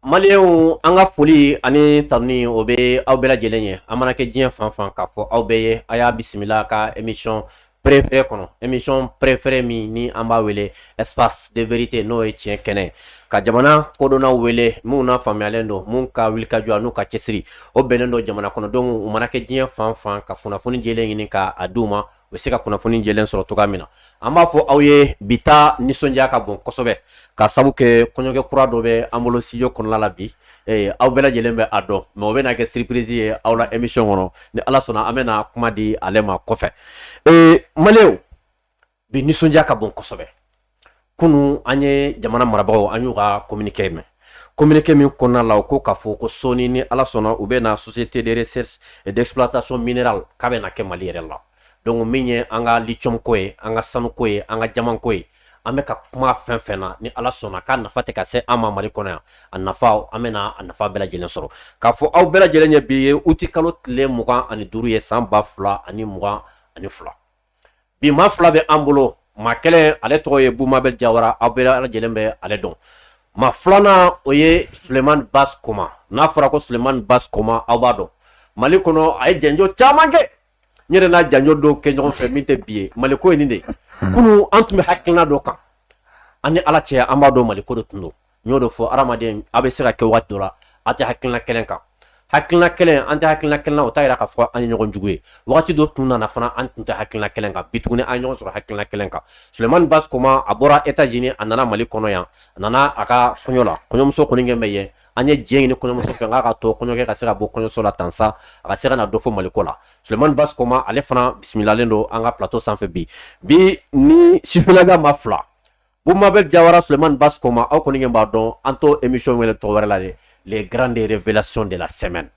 Maliyɛnw an ka foli ani tani o bɛ aw bɛɛ lajɛlen ye a mana kɛ diɲɛ fan fan k'a fɔ aw bɛɛ ye a y'a bisimila ka émission préféré kɔnɔ émission préféré min ni an b'a wele espace de vérité n'o ye tiɲɛ kɛnɛ ka jamana kodɔnnaw wele minnu na faamuyalen don mun ka wulikajɔ n'u ka cɛsiri o bɛnnen don jamana kɔnɔdenw u mana kɛ diɲɛ fan fan ka kunnafoni jɛlen ɲini k'a d'u ma u bɛ se ka kunnafoni jɛlen sɔrɔ cogoya min na an b'a fɔ aw ye bi ta nisɔndiya ka bon kosɛbɛ ka sabu kɛ kɔɲɔkɛ kura dɔ bɛ an bolo studio kɔnɔna la bi aw bɛɛ lajɛlen bɛ a dɔn mais o bɛna kɛ surprise ye aw la émission kɔnɔ ni ala sɔnna an bɛna kuma di ale ma kɔfɛ maliyɛnw bi nisɔndiya ka bon kosɛbɛ kunu an ye jamana marabagaw an y'u ka communiqué mɛn communiqué min kɔnɔna la u ko k'a fɔ ko sɔɔni ni ala sɔnna u bɛna société de recherche et d'exploitation minérale k'a bɛna kɛ mali yɛrɛ la donc min ye an ka lithium ko ye an ka sanu ko ye an ka jaman ko ye an bɛ ka kuma fɛn fɛn na ni ala sɔnna k'a nafa tɛ ka se an ma mali kɔnɔ yan a nafa an bɛna a nafa bɛɛ lajɛlen sɔrɔ k'a fɔ aw bɛɛ lajɛlen ye bi ye uti kalo tile 25 ye san 2022 bi maa fila bɛ an bolo maa kelen ale tɔgɔ ye Bumabel Jawara aw bɛɛ lajɛlen bɛ ale dɔn maa filanan o ye Sulemani Bas Koma n'a fɔra ko Sulemani Bas Koma aw b'a dɔn mali kɔnɔ a ye janjo caman kɛ n yɛrɛ n'a janjo dɔw kɛ ɲɔgɔn fɛ min tɛ bi ye mali ko ye nin de kunu an tun bɛ hakilina dɔ kan an ni ala cɛ an b'a dɔn mali ko de tun don n y'o de fɔ adamaden a bɛ se ka kɛ waati dɔ la a tɛ hakilina kelen kan hakilina kelen an tɛ hakilina kelen na o t'a yira k'a fɔ an ye ɲɔgɔn jugu ye waati dɔ tun nana fana an tun tɛ hakilina kelen kan bi tuguni an ye ɲɔgɔn sɔrɔ hakilina kelen kan Sulemani Bas Koma a bɔra États-Unis a nana mali kɔnɔ yan a nana a ka kɔɲɔ la kɔɲɔmuso kɔni kɛ bɛ yen an ye diɲɛ ɲini kɔɲɔmuso fɛ k'a ka to kɔɲɔkɛ ka se ka bɔ kɔɲɔso la tan sa a ka se ka na dɔ fɔ mali ko la Sulemani Bas Koma ale fana bisimilalen don an ka plateau sanfɛ bi ni sifinnaka ma fila Bumabel Jawara Sulemani Bas Koma aw kɔni b'a dɔn an to émission wele tɔgɔ wɛrɛ la de les grandes révélations de la semaine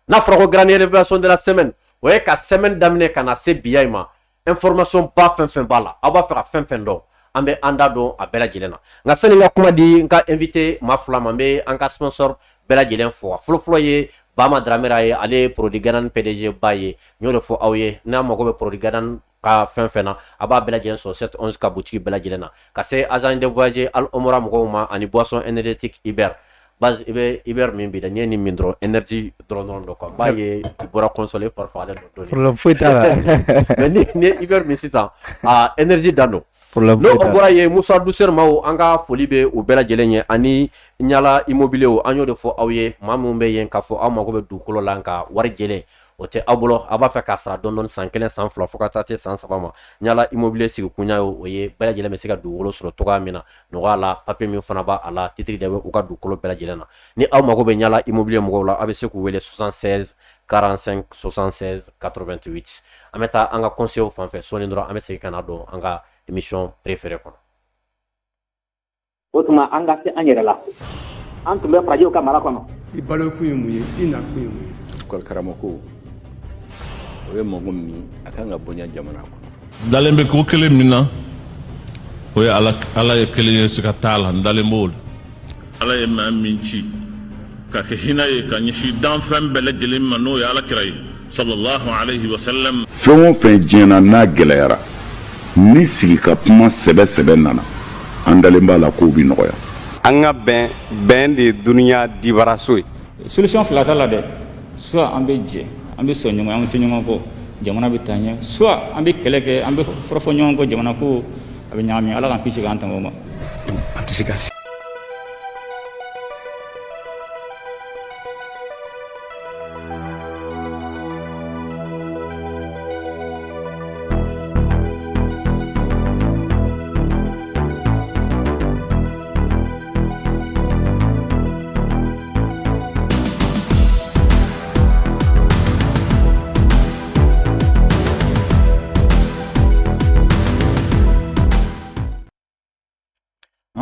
n'a fɔra ko grande révélation de la semaine o ye ka semaine daminɛ ka na se biya in ma information ba fɛn fɛn b'a la aw b'a fɛ ka fɛn fɛn dɔn an bɛ an da dɔn a bɛɛ lajɛlen na nka sani n ka kuma di n ka invité maa fila ma n bɛ an ka sponsor bɛɛ lajɛlen fɔ a fɔlɔfɔlɔ ye Bama Dramera ye ale ye produit Gadan PDG ba ye n y'o de fɔ aw ye n'a mago bɛ produit Gadan ka fɛn fɛn na a b'a bɛɛ lajɛlen sɔrɔ 711 ka boutique bɛɛ lajɛlen na ka se agent de voyage Al Omra mɔgɔw ma ani boisson énergétique Iber base i bɛ Iber min bi dɛ n'i ye nin min dɔrɔn énergie dɔrɔn dɔ quoi b'a ye i bɔra console fari fagalen don dɔɔni problème foyi t'a la mais ni ye Iber min sisan a énergie dan don n'o bɔra ye Musa Douceur maw an ka foli bɛ u bɛɛ lajɛlen ye ani Ɲala immobilier an y'o de fɔ aw ye maa min bɛ yen k'a fɔ aw mago bɛ dugukolo la nka wari jɛlen o tɛ aw bolo a b'a fɛ k'a sara dɔɔni san 1 san 2 fo ka taa se san 3 ma Ɲala immobilier sigi kun o ye bɛɛ lajɛlen bɛ se ka dugukolo sɔrɔ cogoya min na nɔgɔya la papier min fana b'a la titre de bɛ u ka dugukolo bɛɛ lajɛlen na ni aw mago bɛ Ɲala immobilier mɔgɔw la aw bɛ se k'u wele 76 45 76 88 an bɛ taa an ka conseil fan fɛ sɔɔni dɔrɔn an bɛ segin ka na dɔn an ka émission préférée kɔnɔ o tuma an ka se an yɛrɛ la an tun bɛ farajiw ka mara kɔnɔ i balo kun ye mun ye i na kun ye mun ye karamɔgɔ o ye mɔgɔ min a kan ka bonya jamana kɔnɔ dalen bɛ ko kelen min na o ye ala ye kelen ye siga t'a la n dalen b'o la ala ye maa min ci ka kɛ hinɛ ye ka ɲɛsin danfɛn bɛɛ lajɛlen ma n'o ye alakira ye sallallahu alayhi wa sallam fɛn o fɛn diɲɛna n'a gɛlɛyara ni sigi ka kuma sɛbɛ nana an dalen b'a la k'o bi nɔgɔya an ka bɛn de ye duniya dibaraso ye solution fila t'a la dɛ soit an bɛ jɛ an bɛ sɔn ɲɔgɔn an tɛ ɲɔgɔn kɔ jamana bɛ taa ɲɛ soit an bɛ kɛlɛ kɛ an bɛ fɔrɔfɔ ɲɔgɔn kɔ jamana ko a bɛ ɲagami ala k'an kisi k'an tanga o ma an tɛ se ka se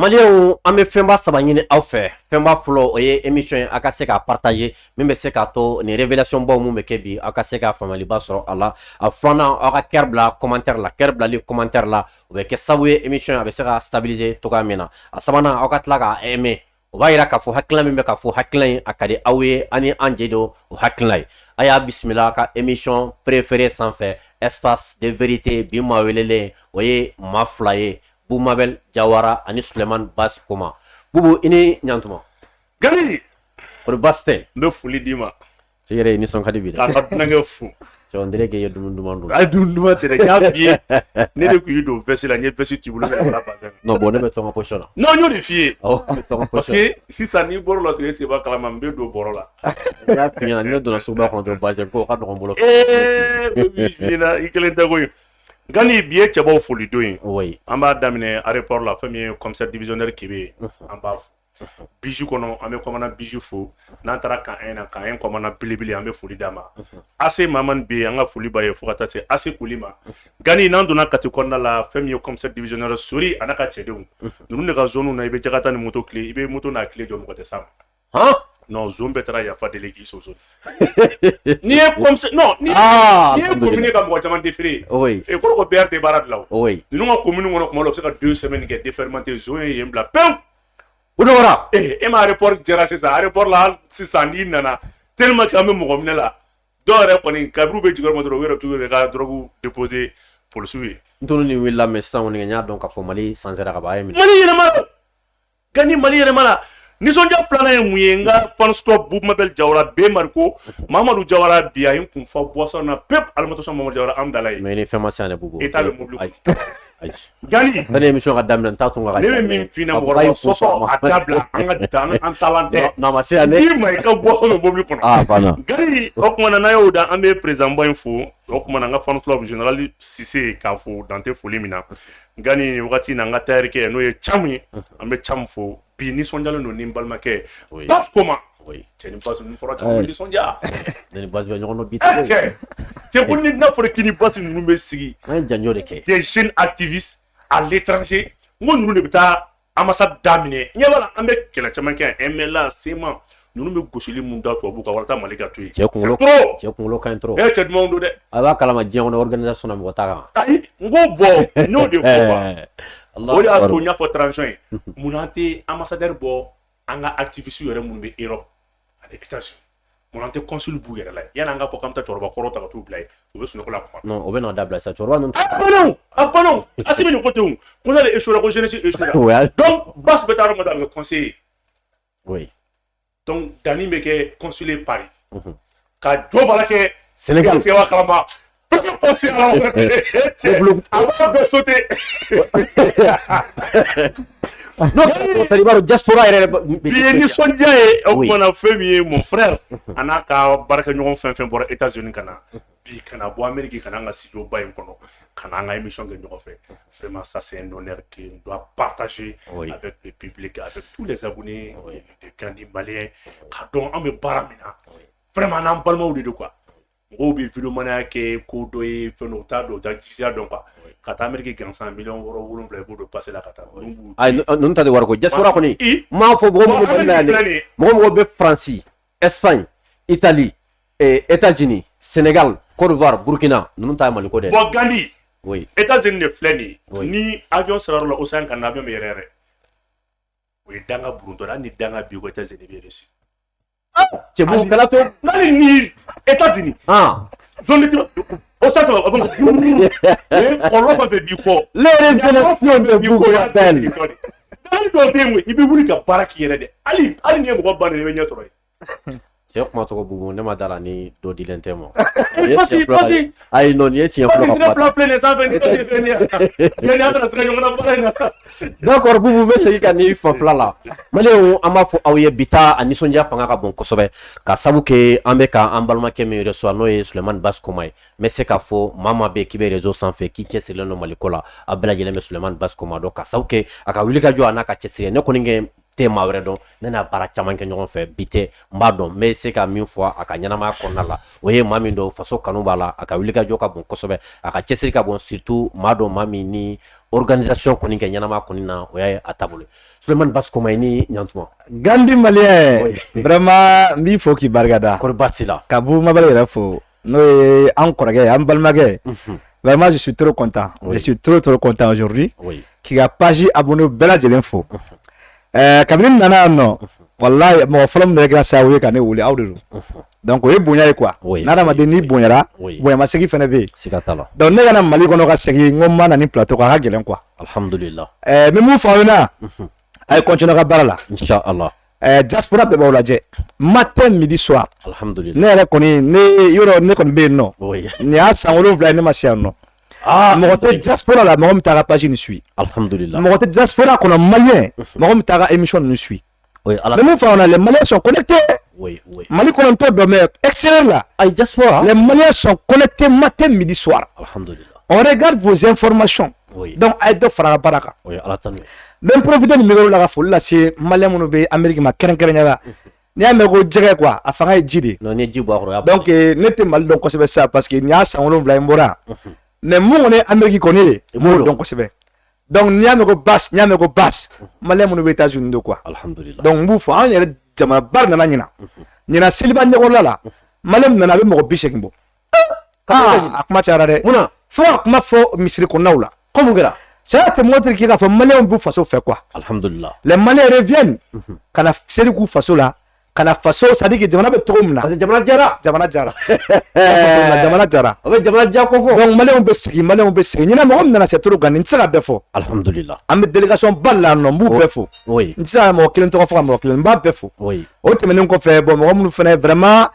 Maliyɛnw an bɛ fɛnba saba ɲini aw fɛ fɛnba fɔlɔ o ye émission ye a ka se k'a partager min bɛ se k'a to nin révélation baw mun bɛ kɛ bi aw ka se k'a faamuyaliba sɔrɔ a la a filanan aw ka cœur bila commentaire la cœur bilali commentaire la o bɛ kɛ sababu ye émission a bɛ se ka stabiliser cogoya min na a sabanan aw ka tila k'a aimer o b'a yira k'a fɔ hakilina min bɛ k'a fɔ hakilina in a ka di aw ye ani an jɛ don o hakilina ye a y'a bisimila ka émission préférée sanfɛ espace de vérité bi maa welelen o ye maa fila ye Bumabel Jawara ani Sulemani Bas Koma bubu ini ɲantuma Gani Kori baste. n bɛ foli d'i ma Cɛ yɛrɛ ye nisɔn ka di bi dɛ. k'a ka dunankɛ fo Cɛ on dirait que i ye dumun duman dun. a ye dumuni duman tɛ dɛ n y'a f'i ye ne de tun y'i don veste la n ye veste t'i bolo ne yɛrɛ b'a bazɛn Non bon ne bɛ tɔn ka position na. non n y'o de f'i ye Awɔ ne bɛ tɔn ka parce position. que sisan n'i bɔr'o la tun ye seba kalama n bɛ don bɔrɔ la I y'a f'i ɲɛna ni ne donna suguba kɔnɔ dɔrɔn bazɛn ko ka nɔgɔn n bolo. bɛ min f'i ɲɛna i kelen tɛ koyi Gani bi ye cɛbaw foli don ye Oui. an b'a daminɛ aéroport la fɛn min ye commissaire divisionnaire Kebe an b'a fo Bijou kɔnɔ an bɛ commandant Bijou fo n'an taara kan 1 na kan 1 commandant belebele an bɛ foli d'a ma AC Mamani bɛ yen an ka foli b'a ye fo ka taa se AC Koli ma Gani n'an donna kati kɔnɔna la fɛn min ye commissaire divisionnaire Sori a n'a ka cɛdenw ninnu de ka zone na i bɛ jakata ni moto clé i bɛ moto n'a clé jɔ mɔgɔ tɛ s'a ma Hein? non zone bɛɛ taara yafa deli k'i soso n'i ye commissaire non n'i ye commune ka mɔgɔ caman déféré Oui. e kɔrɔ ko BRT baara de la o Oui. ninnu ka commune kɔnɔ kuma dɔ u bɛ se ka 2 semaines kɛ défermenté zone ye yen bila pewu O dɔgɔra. e ma aéroport jɛra sisan aéroport la sisan n'i nana tellement que an bɛ mɔgɔ minɛ la dɔw yɛrɛ kɔni kabiru bɛ jigin o ma dɔrɔn u yɛrɛ bɛ t'u yɛrɛ ka drogue déposer policiw ye N tunu ni wulila mais sisan kɔni n y'a dɔn k'a fɔ Mali sansera ka ban a ye minɛ. Mali yɛlɛma la Gani Mali yɛlɛma la nisɔndiya filanan ye mun ye n ka fan stop Boubmabel Jawara bɛɛ mariko Mamadu Jawara bi a ye n kun fa boisson na pep alimentation Mamadu Jawara an dala ye Mais ni fɛn ma se yan ne bugu. État bɛ mobili Ayi. Ayi. Gani Sani émission ka daminɛ n t'a tun ka ne bɛ min f'i ɲɛna mɔgɔkɔrɔba sɔsɔ a dabila an ka dan an talan tɛ Non ma se yan ne. n'i ma i ka boisson bɛ mobili kɔnɔ Ah banna. Gani o kuma na n'an y'o da an bɛ président ba in fo o kuma na n ka fan club général Cissé k'a fo dan tɛ foli min na Gani nin wagati in na n ka tailleur kɛ n'o ye Camu ye an bɛ Camu fo bi nisɔndiyalen don ni n balimakɛ Oui. Bas Koma Oui. cɛ ni Bas ninnu fɔra Camu nisɔndiya Ne ni basi bɛ ɲɔgɔn dɔn bi. cɛ ko ni n'a fɔra k'i ni Bas ninnu bɛ sigi An ye janjo de kɛ. des jeunes activistes à l'étranger n ko ninnu de bɛ taa ambassade daminɛ ɲɛ b'a la an bɛ kɛlɛ caman kɛ yan MLA SEMA ninnu bɛ gosili mun da tubabu kan walasa Mali ka to yen Cɛ kunkolo c'est trop cɛ kunkolo ka ɲi trop. cɛ dumanw don dɛ A b'a kalama diɲɛ kɔnɔ organisation na mɔgɔ t'a kan. ayi n ko bɔn n'o de fɔ quoi Allahu o de y'a to akbar. n y'a fɔ transition ye mun an tɛ ambassadeur bɔ an ka activistes yɛrɛ minnu bɛ Europe ani États-Unis mun an tɛ consul b'u yɛrɛ la yanni an ka fɔ k'an bɛ taa cɛkɔrɔba kɔrɔ ta ka t'u bila yen u bɛ sunɔgɔ la kuma Non o bɛ n'o dabila sa cɛkɔrɔba ninnu. a bannaw Asi bɛ nin ko ten o ko n'ale échoué ko jeunesse échoué O y'a. donc Bas bɛ taa yɔrɔ min na a bɛ kɛ conseiller Oui. donc danni bɛ kɛ consuler Paris ka jɔ baara kɛ Sénégal. Seba kalama conseiller a b'a bɛɛ sauter Non c'est i b'a dɔn diaspora yɛrɛ bi ye nisɔndiya ye o kuma na fɛn min ye mon frère a n'a ka baarakɛɲɔgɔn fɛn fɛn bɔra États-Unis ka na bi kana bɔ Amérique kana an ka studio ba in kɔnɔ kana an ka émission kɛ ɲɔgɔn fɛ vraiment ça c'est un honneur que on doit partager avec le public avec tous les abonnés de Kandi Maliens ka dɔn an bɛ baara min na vraiment n'an balimaw de don quoi mɔgɔw bɛ vidéomaniya kɛ ko dɔ ye fɛn dɔ u t'a dɔn u t'a diffuser dɔn quoi ka taa Amérique gansan miliyɔn 7 i b'o don passer la ka taa ayi ninnu ta de wari ko diaspora kɔni n m'a fɔ mɔgɔ minnu bɛ na yan dɛ mɔgɔ mɔgɔ bɛ Faransi Espagne Italie États-Unis Sénégal Côte d'Ivoire Burkina ninnu ta ye Maliko dɛ bon Gandi oui États-Unis de filɛ nin ye ni avion sera yɔrɔ la océan kan na avion bɛ yɛrɛ o ye danga buruntɔ hali ni danga bi ko États-Unis bɛ réussir cɛbu kala to hali ni États-Unis zone de o sa tɔgɔ kɔlɔlɔ fɛn fɛn b'i kɔ les révélations de Bougatel hali dɔw bɛ yen i bɛ wuli ka baara k'i yɛrɛ dɛ hali ni ye mɔgɔ bannen i bɛ ɲɛ sɔrɔ yen cɛ kuma tɔgɔ bugu ne ma da la ni dɔ dilen tɛ ma pasi ayi non nin ye tiɲɛ fɔlɔ ka kuma filɛ nin sanfɛ ni tɛ fɛn ye an kana se ka ɲɔgɔn na baara in na sa d'accord bubu bɛ segin ka n'i fanfɛla la maliyɛnw an b'a fɔ aw ye bi ta a nisɔndiya fanga ka bon kosɛbɛ ka sabu kɛ an bɛ ka an balimakɛ min reçoit n'o ye Sulemani Bas Koma ye n bɛ se k'a fɔ maa maa bɛ k'i bɛ réseau sanfɛ k'i cɛsirilen don Maliko la a bɛɛ lajɛlen bɛ Sulemani Bas Koma dɔn ka sabu kɛ a ka wuli ka jɔ a n'a ka cɛsiri ne kɔni kɛ tɛ maa wɛrɛ dɔn ne n'a baara caman kɛ ɲɔgɔn fɛ bi tɛ n b'a dɔn n bɛ se ka min fɔ a ka ɲɛnamaya kɔnɔna la o ye maa min dɔn faso kanu b'a la a ka wuli ka jɔ ka bon kosɛbɛ a ka cɛsiri ka bon surtout maa dɔn maa min ni organisation kɔni kɛ ɲɛnamaya kɔni na o y'a a taabolo Sulemani Bas Koma i ni ɲantuma Gandi malien vraiment n b'i fo k'i barikada kɔri baasi la ka Boubmabel yɛrɛ fo n'o ye an kɔrɔkɛ an balimakɛ vraiment je suis trop content je suis trop content aujourd'hui k'i ka page abonné bɛɛ lajɛlen fo kabini nana yan nɔ wallahi mɔgɔ fɔlɔ min yɛrɛ kɛra sababu ye ka ne wele aw de don donc o ye bonya ye quoi n'adamaden n'i bonyara bonyamasegin fɛnɛ bɛ yen siga t'a la donc ne ka na Mali kɔnɔ ka segin n ko n ma na ni plateau kan a ka gɛlɛn quoi alhamdulillah n bɛ mun fɔ aw ɲɛna a ye continuer ka baara la inchallah diaspora bɛɛ b'aw lajɛ matin midi soir alhamdulillah ne yɛrɛ kɔni ne kɔni bɛ yen nɔ nin y'a san 7 ye ne ma se yan nɔ mɔgɔ tɛ diaspora la mɔgɔ min t'a ka page nin suit alhamdulillah mɔgɔ tɛ diaspora kɔnɔ malien mɔgɔ min t'a ka émission ninnu suit mais mun fɔ les maliens sont connectés Mali kɔnɔntɔ dɔ mais extérieur là diaspora les maliens sont connectés matin midi soir alhamdulillah on regarde vos informations donc a ye dɔ fara a ka baara kan même profiter nin micro la ka foli lase malien minnu bɛ Amérique ma kɛrɛnkɛrɛnya la n'i y'a mɛn ko jɛgɛ quoi a fanga ye ji de donc ne tɛ Mali dɔn kosɛbɛ sa parce que nin y'a san 7 ye n bɔra mais mun kɔni ye Amérique kɔni ye n b'o dɔn kosɛbɛ donc n'i y'a mɛn ko basse malien minnu bɛ États-Unis de quoi donc n b'u fɔ an yɛrɛ jamana ba nana ɲina seliba ɲɛkɔrɔla la malien min nana a bɛ mɔgɔ 80 bɔ a kuma cayara dɛ fo ka kuma fɔ misiri kɔnɔnaw la comme kɛra ça te montre k'i k'a fɔ malien b'u faso fɛ quoi alhamdulillah les maliens reviennent ka na seli k'u faso la ka na faso c'est à dire que jamana bɛ cogo min na parce que jamana jara jamana jara o bɛ jamana ja ko fɔ donc maliens bɛ segin ɲinɛ mɔgɔ min nana se toro kan nin tɛ se ka bɛɛ fɔ alhamdulillah an bɛ délégation ba la nɔ n b'u bɛɛ fɔ n tɛ se ka mɔgɔ kelen tɔgɔ fɔ ka mɔgɔ kelen n b'a bɛɛ fɔ o tɛmɛnen kɔfɛ bon mɔgɔ minnu fɛnɛ vraiment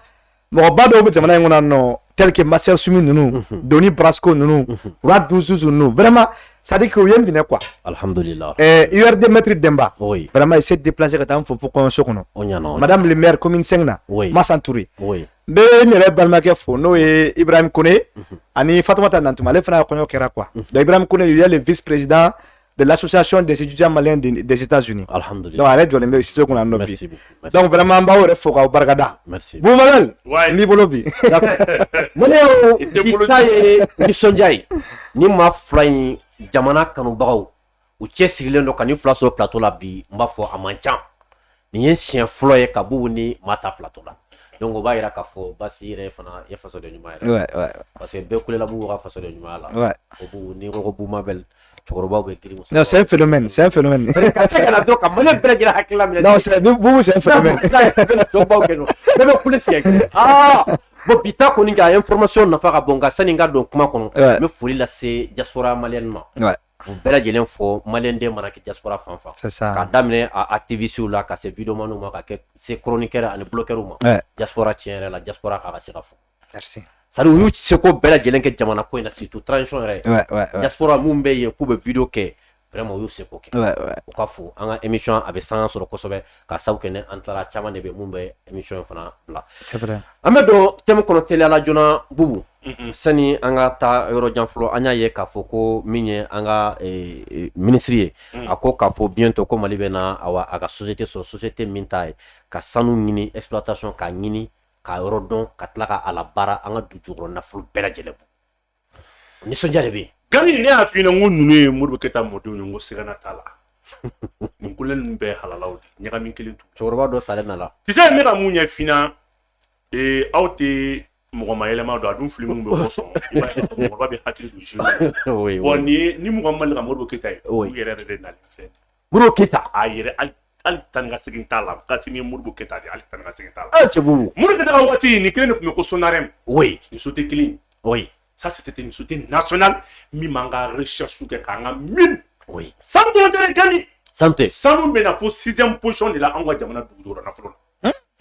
mɔgɔ ba dɔw bɛ jamana in kɔnɔ nɔ tel que Marcel Sumi ninnu Doni Brasco ninnu Rad Duzuzu ninnu vraiment ça dit que u ye n minɛ quoi alhamdulillah URD maître Demba vraiment il s'est déplacé ka taa n fɔ fo kɔɲɔso kɔnɔ madame le maire commune 5 na Massan Touré n bɛ n yɛrɛ balimakɛ fo n'o ye Ibrahim Kone ani Fatoumata Nantouma ale fana ka kɔɲɔ kɛra quoi donc Ibrahim Kone il est le vice-président de l'association des étudiants maliens des États-Unis. Alhamdulillah. Donc, arrête, je l'ai studio qu'on a nobi. Donc, vraiment, on va faire au Bargada. Merci. Vous, Manuel? Ouais. Ni bolobi. Moneo, Itaye, ni Sonjai, ni ma fly, Jamana Kanubao, ou Chessilen, donc, ni flash au plateau la bi, ma foi, à Manchan. Ni un chien floye, Kabou, ni Mata plateau là. Donc, on va y aller Bassi, Refana, et façon de Numa. Ouais. Parce que Bekoule la bourra, façon de Numa là. Ouais. Au bout, ni Robo Mabel. Non, c'est un phénomène, c'est un phénomène. Non, c'est un phénomène. Ah, bon, pita koni ka information na faka bonga saninga don kuma kono me foli la se diaspora malienne ma. Ouais. On bela jelen fo malien de mana ke diaspora fanfa. C'est ça. Ka damne a activiste la ka se vidéo manu ma ka ke se chroniqueur ani bloqueur ma. Diaspora tienre la diaspora ka se ka fo. Merci. Ça veut dire que ko bela jelen ke jamana ko ina surtout transition re. Ouais. Diaspora mumbe ye ku be vidéo ke vraiment yo se ko ke. Ouais. O ka fo anga émission abe sans soro kosobe ka saw kene antara chama de be mumbe émission fana bla. C'est vrai. Amedo temu kono tele ala jona bubu. Sani anga ta euro janflo anya ye ka fo ko minye anga ministrie ako ka fo bientôt ko mali bena awa aga société mintai ka sanu ngini exploitation ka ngini ka euro don ka tlaka ala bara anga du jugro na fulu bela jelebu ni sonja de bi gani ne afina ngunu murbe keta modu ngo sigana tala ngulen be halalawdi nyaga min kelintu chorba do sale na la tu sais me ka munya fina auti mo ma elema do adun film mo be so mo ba be hakili du jeu oui bon ni mo mal ka murbe keta o yere de na fe bro keta ayere al tanga sigin tala kasi mi murbe keta di al tanga sigin tala chebu murbe keta wati ni kelen ko sonarem oui ni sote clean oui ça c'était une société nationale mi manga recherche que kanga mine oui santo tere kandi santé sanu bena fo 6e position de la angwa jamana dudoro na folo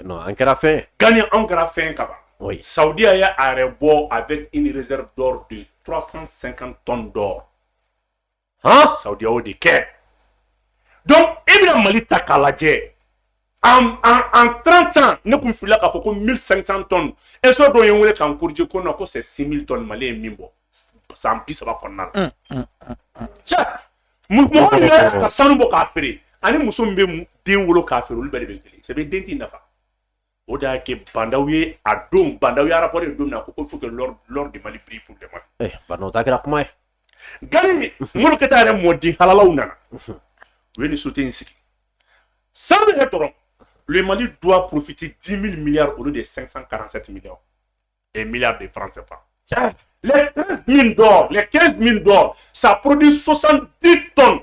non ankara fin gagné angara fin kaba oui Saudi a arrêté avec une réserve d'or de 350 tonnes d'or hein Saudi a de quai donc Ibrahim Mali takalaje en 30 ans ne kun fila ka fo ko 1500 tonnes et so do yewele kan kurje ko no ko c'est 6000 tonnes malais mimbo ça en plus ça va connal mo ka sanu bo ka fere ani muso mbe den wolo ka fere ul bele be kele c'est be denti nafa o da ke bandawiye adom bandawiye rapport dom na ko faut que l'ordre de Mali prie pour demain ba no takira kuma gani mo ko tare modi halalaw nana we ni sauter ici ça veut dire le Mali doit profiter 10 000 milliards au lieu de 547 millions et milliards de francs CFA. Les 13 000 d'or, les 15 000 d'or, ça produit 70 tonnes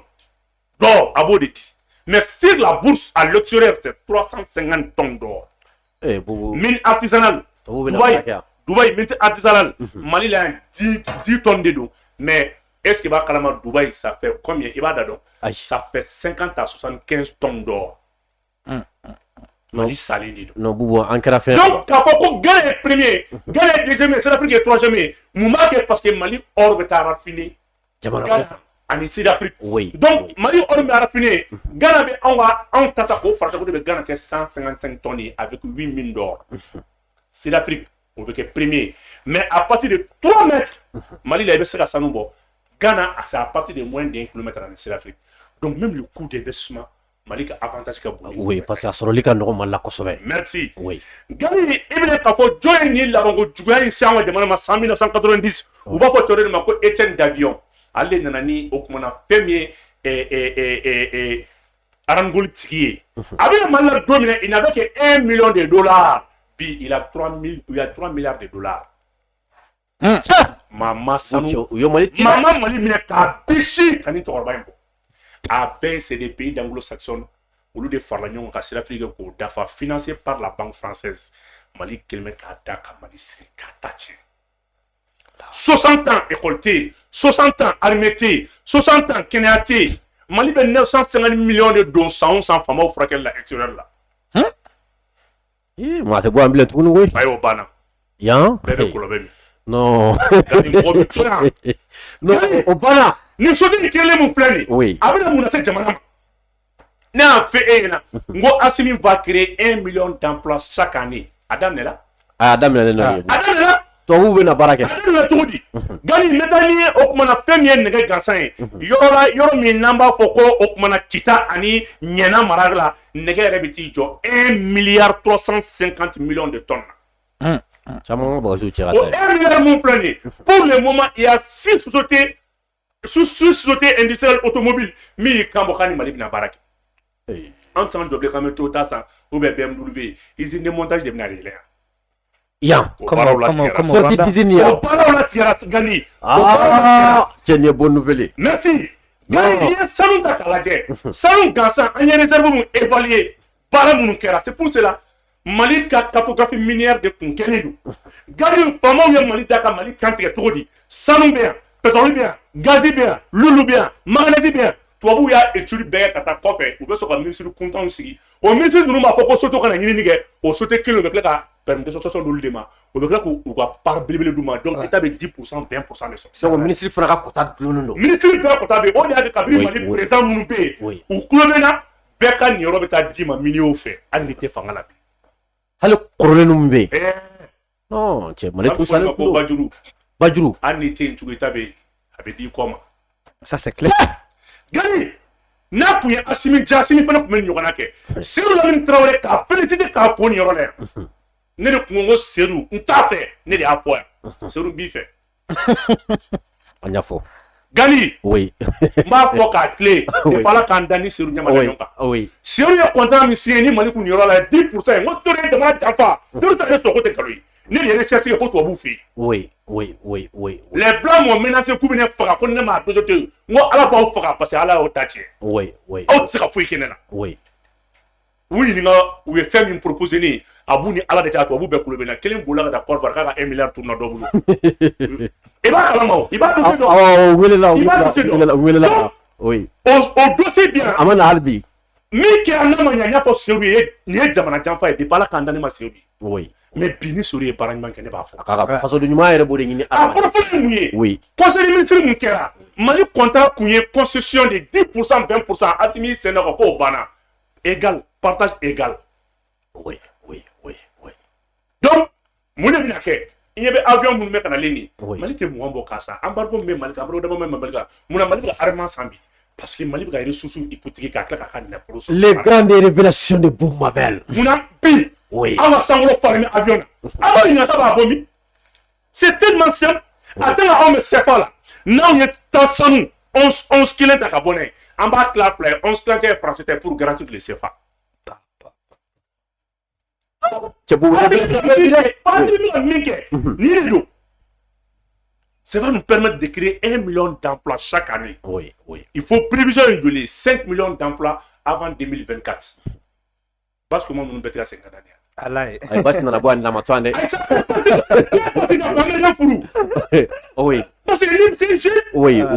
d'or à Boditi. Mais sur la bourse à l'extérieur, c'est 350 tonnes d'or. Mine artisanale. Dubaï, mine artisanale. Mali, il a 10 tonnes de d'eau. Mais est-ce que Dubaï, ça fait combien? Ça fait 50 à 75 tonnes d'or. Mali salen de don. Non Boubou an kɛra fɛn. Donc k'a fɔ ko Ghana est premier, Ghana est deuxième, Sud-Afrique est troisième. Mun b'a kɛ parce que Mali or bɛ taa raffiner. Ghana ani Sud-Afrique. Oui. Donc Mali or bɛ raffiner. Ghana bɛ anw ta ko farata ko de bɛ Ghana kɛ 155 tonnes avec 8 mines d'or. Sud-Afrique on bɛ kɛ premier. Mais à partir de 3 mètres, Mali là il bɛ se ka sanu bɔ. Ghana c'est à partir de moins d'1 kilomètre en Sud-Afrique. Donc même le coût d'investissement Mali ka avantage ka bon. Oui, parce que sɔrɔli ka nɔgɔ Mali la kosɛbɛ. Merci. Oui. Ghana i bɛna k'a fɔ jɔn ye nin labanko juguya in se an ka jamana ma san 1990 u b'a fɔ cɛ dɔ de ma ko Etienne Davion ale de nana ni o kumana fɛn min ye arangoli tigi ye a bɛna Mali la don min na il n'avait que 1 million de dollars bi il a 3 milliards de dollars. Mama sanu mama Mali minɛ k'a bisi ka nin cɛkɔrɔba in bɔ a bɛɛ c'est des pays d'anglo-saxons olu de farala ɲɔgɔn kan Sud-Afrique k'o dafa financé par la banque française Mali kelen bɛ k'a da ka Mali siri k'a ta tiɲɛ 60 ans école tɛ yen 60 ans armée tɛ yen 60 ans kɛnɛya tɛ yen Mali bɛ 950 millions de don san o san faamaw furakɛli la extérieur la. Maa tɛ bɔ an bilen tuguni koyi. Ayi o banna. Yan. Bɛɛ bɛ kɔlɔbɛ min. Non. Mɔgɔ bɛ to yan. Non o banna. Nin soden kelen mun filɛ nin. Oui. A bɛna mun lase jamana ma. Ne y'a fɛ e ɲɛna n ko Assimi va créer 1 million d'emplois chaque année. A daminɛna. A daminɛna n'o ye. A daminɛna. Tubabuw bɛna baara kɛ. A daminɛna cogo di. Gani n bɛ taa ni ye o kumana fɛn min ye nɛgɛ gansan ye yɔrɔ min n'an b'a fɔ ko o kumana Kita ani Ɲɛna mara la nɛgɛ yɛrɛ bɛ t'i jɔ 1 milliard 350 millions de tonnes. Caman ka bagasiw cɛ ka O 1 milliard mun filɛ nin ye pour le moment il y a 6 sociétés industrielles automobiles min y'i kan bɔ k'a ni Mali bɛna baara kɛ. An tɛ se ka dɔ bilen k'an bɛ Toyota san ou bien BMW usine de montage de bɛna yɛlɛ yan. Yan. O baaraw latigɛra. O baaraw latigɛra Gani. Cɛ nin ye bonne nouvelle ye. Merci. Gani n'i ye sanu ta k'a lajɛ sanu gansan an ye réserve mun évaluer baara minnu kɛra c'est pour cela Mali ka cartographie minière de kun kɛlen don. Gani faamaw ye Mali da ka Mali kantigɛ cogo di sanu bɛ yan pétrole bɛ yan gazi bɛ yan lulu bɛ yan manganèse bɛ yan tubabuw y'a étude bɛɛ ka taa kɔfɛ u bɛ sɔrɔ ka ministre kuntanw sigi o ministre ninnu b'a fɔ ko soto kana ɲinini kɛ o soto kelen u bɛ tila ka permis d'association d'olu de ma o bɛ tila k'u ka part belebele d'u ma donc état bɛ 10% 20% de sɔrɔ. Sabu ministre fana ka quota dunnen don. Ministre bɛɛ quota bɛ yen o de y'a kɛ kabini Mali président minnu bɛ yen u kulo bɛ na bɛɛ ka niyɔrɔ bɛ taa d'i ma miniw fɛ hali ni tɛ fanga la bi. Hali kɔrɔlen ninnu bɛ yen. Non cɛ Mali tun salen ko Bajuru. Bajuru. Hali ni tɛ yen tugun état bɛ a bɛ d'i kɔ ma. Ça c'est clair. Gani n'a tun ye Assimi fana tun bɛ nin ɲɔgɔnna kɛ Seydou Lamine Traoré k'a félicité k'a fo nin yɔrɔ la yan ne de kun ko Seydou n t'a fɛ ne de y'a fɔ yan Seydou b'i fɛ. An y'a fɔ. Gani. Oui. N b'a fɔ k'a tilen depuis Ala k'an da ni Seydou ɲamana ɲɔgɔn kan. Oui. Seydou ye contrat min signé ni Mali kun nin yɔrɔ la 10% ye n ko Touré ye jamana janfa Seydou tɛ ale sɔrɔ ko tɛ nkalon ye ne de ye recherche kɛ fo tubabuw fɛ yen. Oui. Les blancs m'ont menacé k'u bɛ ne faga ko ne m'a dojoté n ko Ala b'aw faga parce que Ala y'aw ta tiɲɛ. Oui. Aw tɛ se ka foyi kɛ ne na. Oui. U ɲininka u ye fɛn min proposé ne ye a b'u ni Ala de cɛ a tubabu bɛɛ kulo bɛ na kelen bolila ka taa Côte d'Ivoire k'a ka 1 milliard tununa dɔ bolo. I b'a kalama o i b'a dossier dɔn. Awɔ u welela. Oui. O dossier bɛ yan. A ma na hali bi. Min kɛra n'a ma ɲɛ n y'a fɔ Seydou ye nin ye jamana janfa ye depuis Ala k'an da ne ma Seydou ye. Oui. Mais bi ni Seydou ye baara ɲuman kɛ ne b'a fɔ. A ka fasoden ɲuman yɛrɛ b'o de ɲini. A fɔlɔfɔlɔ ye mun ye. Oui. Conseil des ministres mun kɛra Mali contrat kun ye concession de 10% 20% Assimi Senghor k'o banna égal partage égal. Oui. Donc mun de bɛna kɛ i ɲɛ bɛ avion minnu bɛ ka nalen nin Mali tɛ mugan bɔ k'a san embargo min bɛ Mali kan embargo dama bɛ Mali kan mun na Mali bɛ ka armement san bi parce que Mali bɛ ka ressources hypothéquées k'a tila k'a ka nafolo sɔrɔ. Les grandes révélations de Boub Mabel. Mun na bi an ka sankolo fari ni avion na an b'a ɲininka k'a b'a bɔ min c'est tellement simple a tɛ ka anw bɛ CFA la n'anw ye ta sanu 11 kelen ta ka bɔ n'a ye an b'a tila fila ye 11 kilancɛ ye français tɛ pour garantir le CFA. Ça va nous permettre de créer 1 million d'emplois chaque année. Oui. Il faut prévision de 5 millions d'emplois avant 2024. Parce que moi, nous sommes à 50 années. Allah. Parce que nous avons un matouane. Oui. Parce que c'est une jeune. Oui. Parce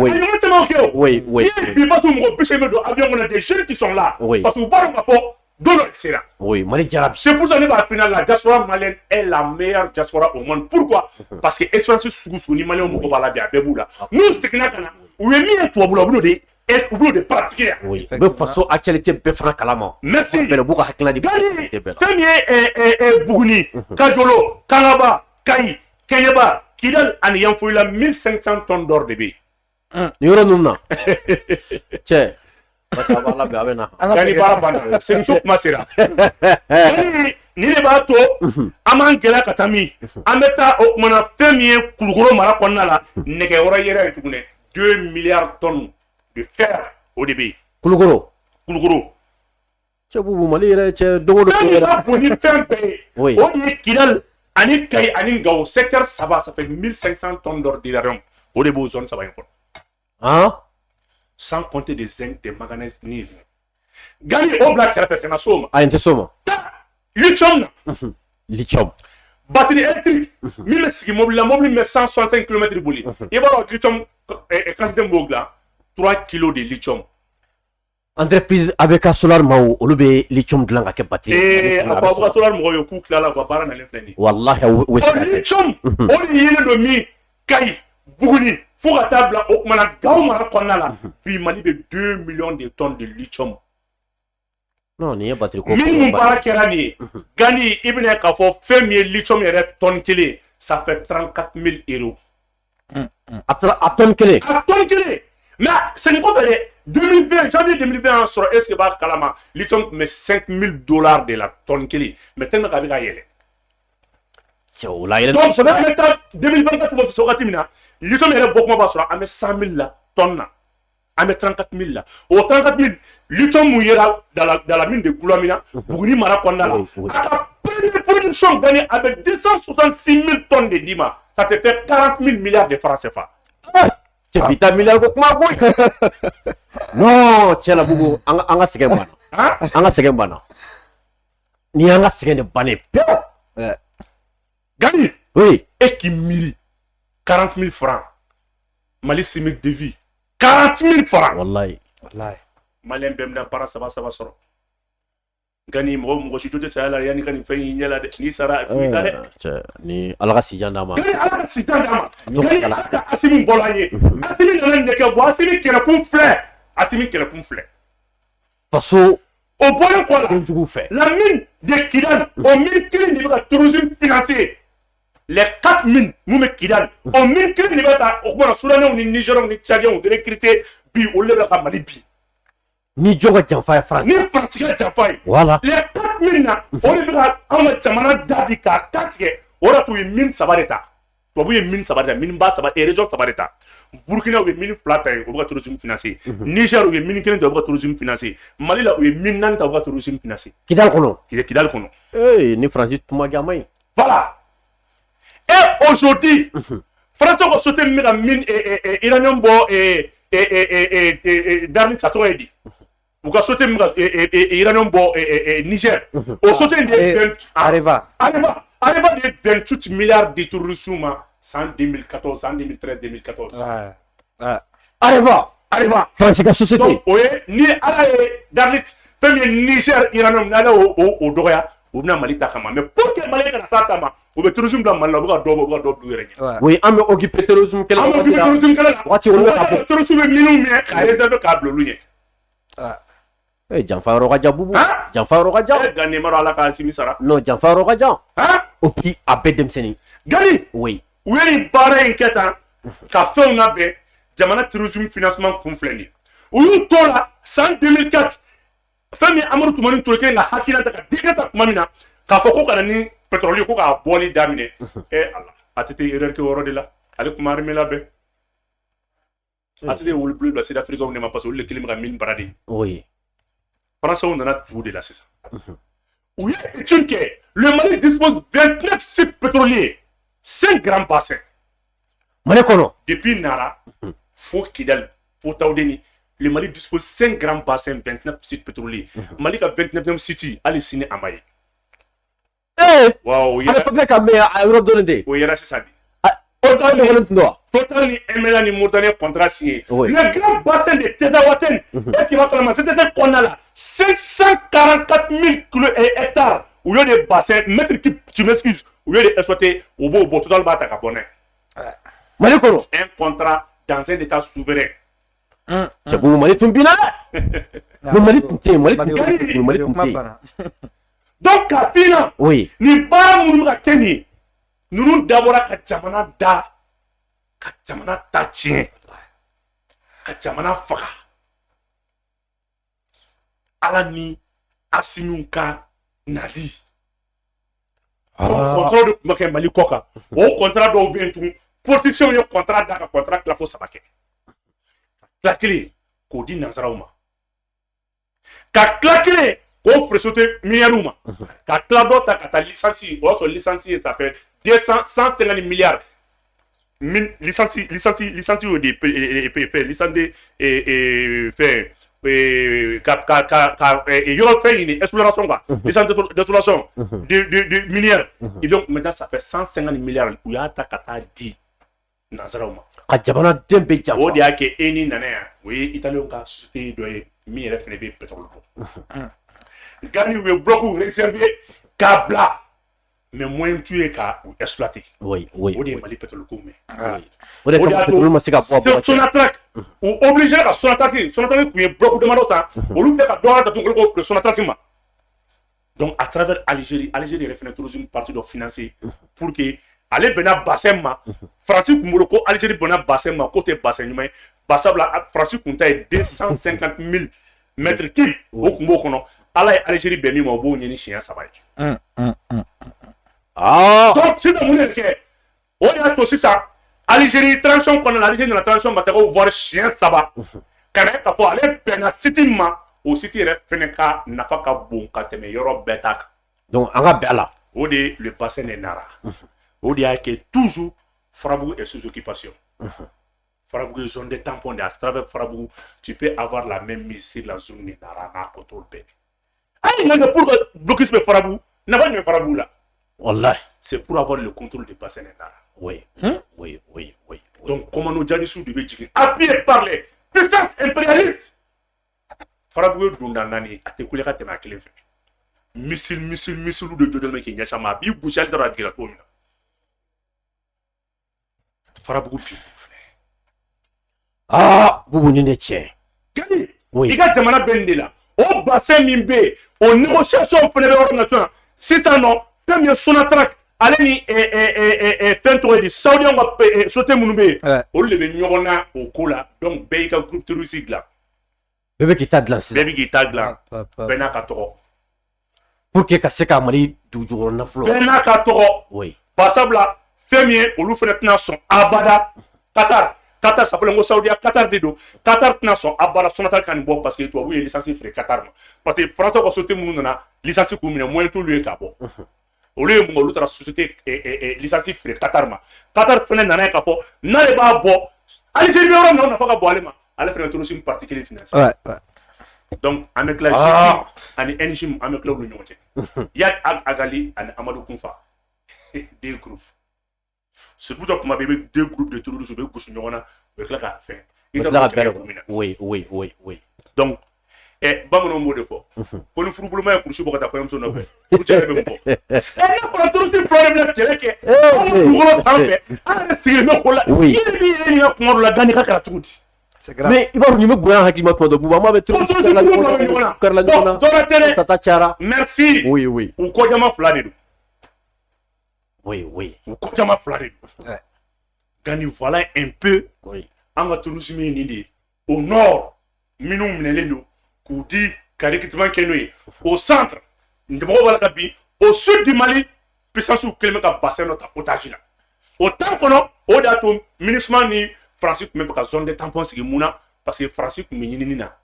que on a des jeunes qui sont là. Parce que vous parlez pas fort. Dono sera. Oui, Mali Jarab. C'est pour ça que la finale, la diaspora malienne est la meilleure diaspora au monde. Pourquoi? Parce que l'expérience sous ni malien au Mali à Beboula. Nous, c'est que nous avons mis un toit de pratiquer. Oui, de façon actualité Befra Kalama. Merci. Le Bouka Hakla di Premier Bougni, Kajolo, Kalaba, Kai, Kenyaba, Kidal, and Yanfouila 1500 tonnes d'or de bé. Yoro Nuna. Che. Gani Barabana, c'est une soupe macéra. Ni ne b'a to an b'an gɛlɛya ka taa min an bɛ taa o kumana fɛn min ye Kulukoro mara kɔnɔna la nɛgɛyɔrɔ yɛrɛ ye tuguni 2 milliards tonnes de fer o de bɛ yen. Kulukoro. Cɛ bubu Mali yɛrɛ cɛ dogo do. Fɛn min ka bon ni fɛn bɛɛ ye o de ye Kidal ani Kayi ani Gao secteur saba ça fait 1500 tonnes d'or d'uranium o de b'o zone saba in kɔnɔ. Hein? Sans compter des zinc, des manganèses ni rien. Gani o bila kɛrɛfɛ kana so ma. A inte so ma. Lithium na. Lithium. Batterie électrique. Min bɛ sigi mobile la mobile bɛ 165 km boli. I b'a dɔn lithium quantité min b'o dilan 3 kilos de lithium. Entreprise ABK Solar Maw olu bɛ lithium dilan ka kɛ batterie. A ko ABK Solar mɔgɔw ye k'u tilala ka baara nalen filɛ nin ye. Wallahi o lithium o de yelen don min Kayi Buguni fo ka taa bila o kumana Gao mara kɔnɔna la bi Mali bɛ 2 millions de tonnes de lithium. Non, ni ye batterie ko. Minimum baara kɛra nin ye Gani i bɛna k'a fɔ fɛn min ye lithium yɛrɛ tonne kelen ça fait 34 000 euros. A tonne kelen. A tonne kelen. Mais c'est une kɔfɛ dɛ 2020 janvier 2020 an sɔrɔ est-ce que b'a kalama lithium tun bɛ $5,000 de la tonne kelen mais tellement k'a bɛ ka yɛlɛ. Cɛw la yɛlɛ. Donc an bɛ taa 2024 bɔ se wagati min na lithium yɛrɛ bɔ kuma b'a sɔrɔ an bɛ 100,000 la tonne na. An bɛ 34,000 la. O 34,000 lithium mun yera dans la mine de Goulamina Buguni mara kɔnɔna la. A ka première production Gani a bɛ 266,000 tonnes de d'i ma. Ça te fait 40,000 milliards de francs CFA. Cɛ bi taa milliard ko kuma koyi. Non, cɛ la bugu an ka sɛgɛn banna. An ka sɛgɛn banna. Ni an ka sɛgɛn de bannen pewu. Gani. Oui. Et qui miiri 40,000 francs. Mali chimique de vie. 40,000 francs. Wallahi. Malien bɛɛ bɛna baara saba sɔrɔ. Gani mɔgɔ si jo tɛ saya la yanni ka nin fɛn in ɲɛ la dɛ. N'i sara f'i ta dɛ. Cɛ ni Ala ka sijan d'a ma. Gani Ala ka sijan d'a ma. Gani Ala ka Asimi bɔla an ye. Asimi nana nin de kɛ bon Asimi kɛlɛkun filɛ. Asimi kɛlɛkun filɛ. Faso. O bɔlen kɔ la. Kojugu fɛ. La mine de Kidal o mine kelen de bɛ ka tourisme financer. Les 4 mines mun bɛ Kidal o mine kelen de bɛ ka o kumana Soudanais ni Nigériens ni Tchadiens de recruter bi olu de bɛ ka Mali bi. Ni jɔ ka janfa ye France. Ni France ka janfa ye. Voilà. Les 4 mines na o de bɛ ka anw ka jamana dabi k'a ta tigɛ o de tun ye mine saba de ta. Tubabu ye mine saba de ta mine ba saba région saba de ta. Burkina u ye mine 2 ta ye o bɛ ka tourisme financer. Niger u ye mine kelen ta o bɛ ka tourisme financer. Mali la u ye mine 4 ta o bɛ ka tourisme financer. Kidal kɔnɔ. Kidal kɔnɔ. Ni France tuma jama ye. Voilà. Et aujourd'hui, France a sauté la mine iranienne Darni Sato a dit. Vous avez sauté iranienne Niger. Au sauté de Areva de 28 milliards de tourisme en 2014, en 2013, 2014. Areva. France a société. Donc, ni ala Darni fait Niger iranienne nada au Doria. Ou bien Mali takama mais pour que Mali kana sa tama o be tourisme dans Mali la bu ka do du yɛrɛ ɲɛ. Oui, an bɛ occuper tourisme kɛlɛ. An bɛ occuper tourisme kɛlɛ la. Waati olu bɛ ka bɔ. Tourisme bɛ minnu minɛ k'a réserver k'a bila olu ɲɛ. Janfa yɔrɔ ka jan bubu. Janfa yɔrɔ ka jan. Gani ma dɔn Ala ka Asimi sara. Non, janfa yɔrɔ ka jan. Et puis a bɛɛ denmisɛnnin. Gani. Oui. U ye nin baara in kɛ tan ka fɛnw labɛn jamana tourisme financement kun filɛ nin ye. U y'u t'o la san 2004 fɛn min Amadu Tumani Ture kelen ka hakilina ta ka décret ta tuma min na k'a fɔ ko kana ni pétrole ko k'a bɔli daminɛ Ala a tɛ erreur kɛ o yɔrɔ de la ale kuma armée labɛn a tɛ wuli bulu bila Sud-Africains de ma parce que olu de kelen bɛ ka mine bara de. Oui. Français nana tugu de la sisan. U ye étude kɛ le Mali dispose 29 sites pétroliers 5 grands bassins. Mali kɔnɔ. Depuis Nara fo Kidal fo Taoudeni le Mali dispose 5 grands bassins 29 sites pétroliers. Mali ka 29e site hali sini a ma ye. Wow, il y a pas de caméra à Europe de l'Inde. Oui, il y a ça. Total ni MLA ni Mauritanie contrat signé. Le grand bassin de Tezawaten, c'était qu'on a là 544 000 hectares où il y a des bassins, mètres cubes, tu m'excuses, où il y a des exploités au beau total bata capone. Un contrat dans un état souverain. C'est pour Mali Tumbina. Mali donc Kafina, oui, ni bara munu ka Kenya, nous d'abord ka jamana da, ka jamana tatien, ka jamana faga. Alani Asimunka Nali. Contrat de Maka Mali Koka. Au contrat d'Obentou, protection de contrat d'un contrat la fausse sabake. La clé, Kodi Nazarauma. La clé, qu'on ferait sauter Miyarouma. La clé d'autre, ta licencié, ou son licencié, ça fait 150 milliards. Licencié au DP, licencié fait. Il y a fait une exploration, d'exploration de minière. Et donc maintenant ça fait 150 milliards où il y a Takata dit Nazarauma. Oh, il y a que Eni Nana, oui, Italien, société de MIRFNB pétrole. Gagner le bloc réservé, Kabla. Mais moins tu es qu'à exploiter. Oui. On est Mali pétrole comme. On est Sonatrach ou obligé à Sonatrach qui est bloc de Marotta. Au lieu de faire de Sonatrach. Donc à travers Algérie refait une partie de financer pour que aller bena bassin Francis Kumoroko Algérie bena bassin côté bassin humain basabla Francis Kunta est 250 000 mètres cubes au Kumbokono. Algérie bemi mo bo nyeni chien ça va. Donc c'est dans mon équipe. On a tout ça. Algérie transition qu'on a l'Algérie dans la transition va faire voir chien ça va. Quand même faut aller bena city au city refeneka nafaka bon kateme yoro betak. Donc on va bela. On dit le bassin est nara. On dit que toujours Farabou est sous occupation. Farabou est zone de tampon à travers Farabou tu peux avoir la même mise la zone de nara na contrôle pays. Aïe mais pour bloquer ce Farabou n'a pas de Farabou là. Wallah. C'est pour avoir le contrôle du bassin de nara. Oui. Donc comment nous Djadissou de Bédjiki appuyé par les puissances impérialistes. Farabou est dans nani à te couler à te maquiller. Missile de Jodel qui nyachama bi bouchal de la giratomina. Farabou bi Boubou n'y tient. Gani, il y a des gens qui là. Au bassin Mimbe, aux négociations pour les organisations. Si ça non, comme il y a Sonatrach, allez faire des Saoudiens va sauter Mounoubé. On le met au Kola, donc Beika groupe terroriste là. Bébé qui t'a glancé. Bébé qui t'a glancé. Benakatoro. Pour que Kasseka Mali toujours na flot. Benakatoro. Oui. Passabla, Fémier, au Loufret Nation, Abada, Qatar. Qatar, ça fait le mot saoudien, Qatar Dedo. Qatar Nation, Abada, Sonatrach Kanibon, parce que toi, oui, licencié frère Qatar. Parce que François va sauter Mounouna, licencié commune, moins tout lui est cabo. Au lieu de l'autre société licencié frère Qatar. Qatar fait un capo, n'allez pas bon. Algérie, on n'a pas qu'à boire. Allez faire un tour aussi particulier financier. Donc, avec la Chine, avec NGM, avec l'Union européenne. Il y a Agali et Amadou Kounfa. Deux groupes. C'est pour ça que ma bébé deux groupes de terroristes au Bouchon, avec la fin. Oui. Donc, bamano mot de fort. Pour nous fourber le pour suivre ta poème son affaire. Pour tirer même fort. Et là, pour le touriste, problème là, qui est que, on gros sampe. Ah, c'est le cola. Il est là pour la gagner à tout. C'est grave. Mais il va venir me boire avec moi de Bouba. Moi, merci. Oui. Ou quoi, diamant flané. Oui. Ou quoi, diamant flané. Gagner voilà un peu. En va tourisme au nord, Minou Mneleno, Koudi, Karikitman Kenoué, au centre, au sud du Mali, puissance ou Kelmeka bassin notre otage là. Autant qu'on a, au datum, ministre ni Francis même pas zone de tampon c'est Mouna, parce que Francis Minina.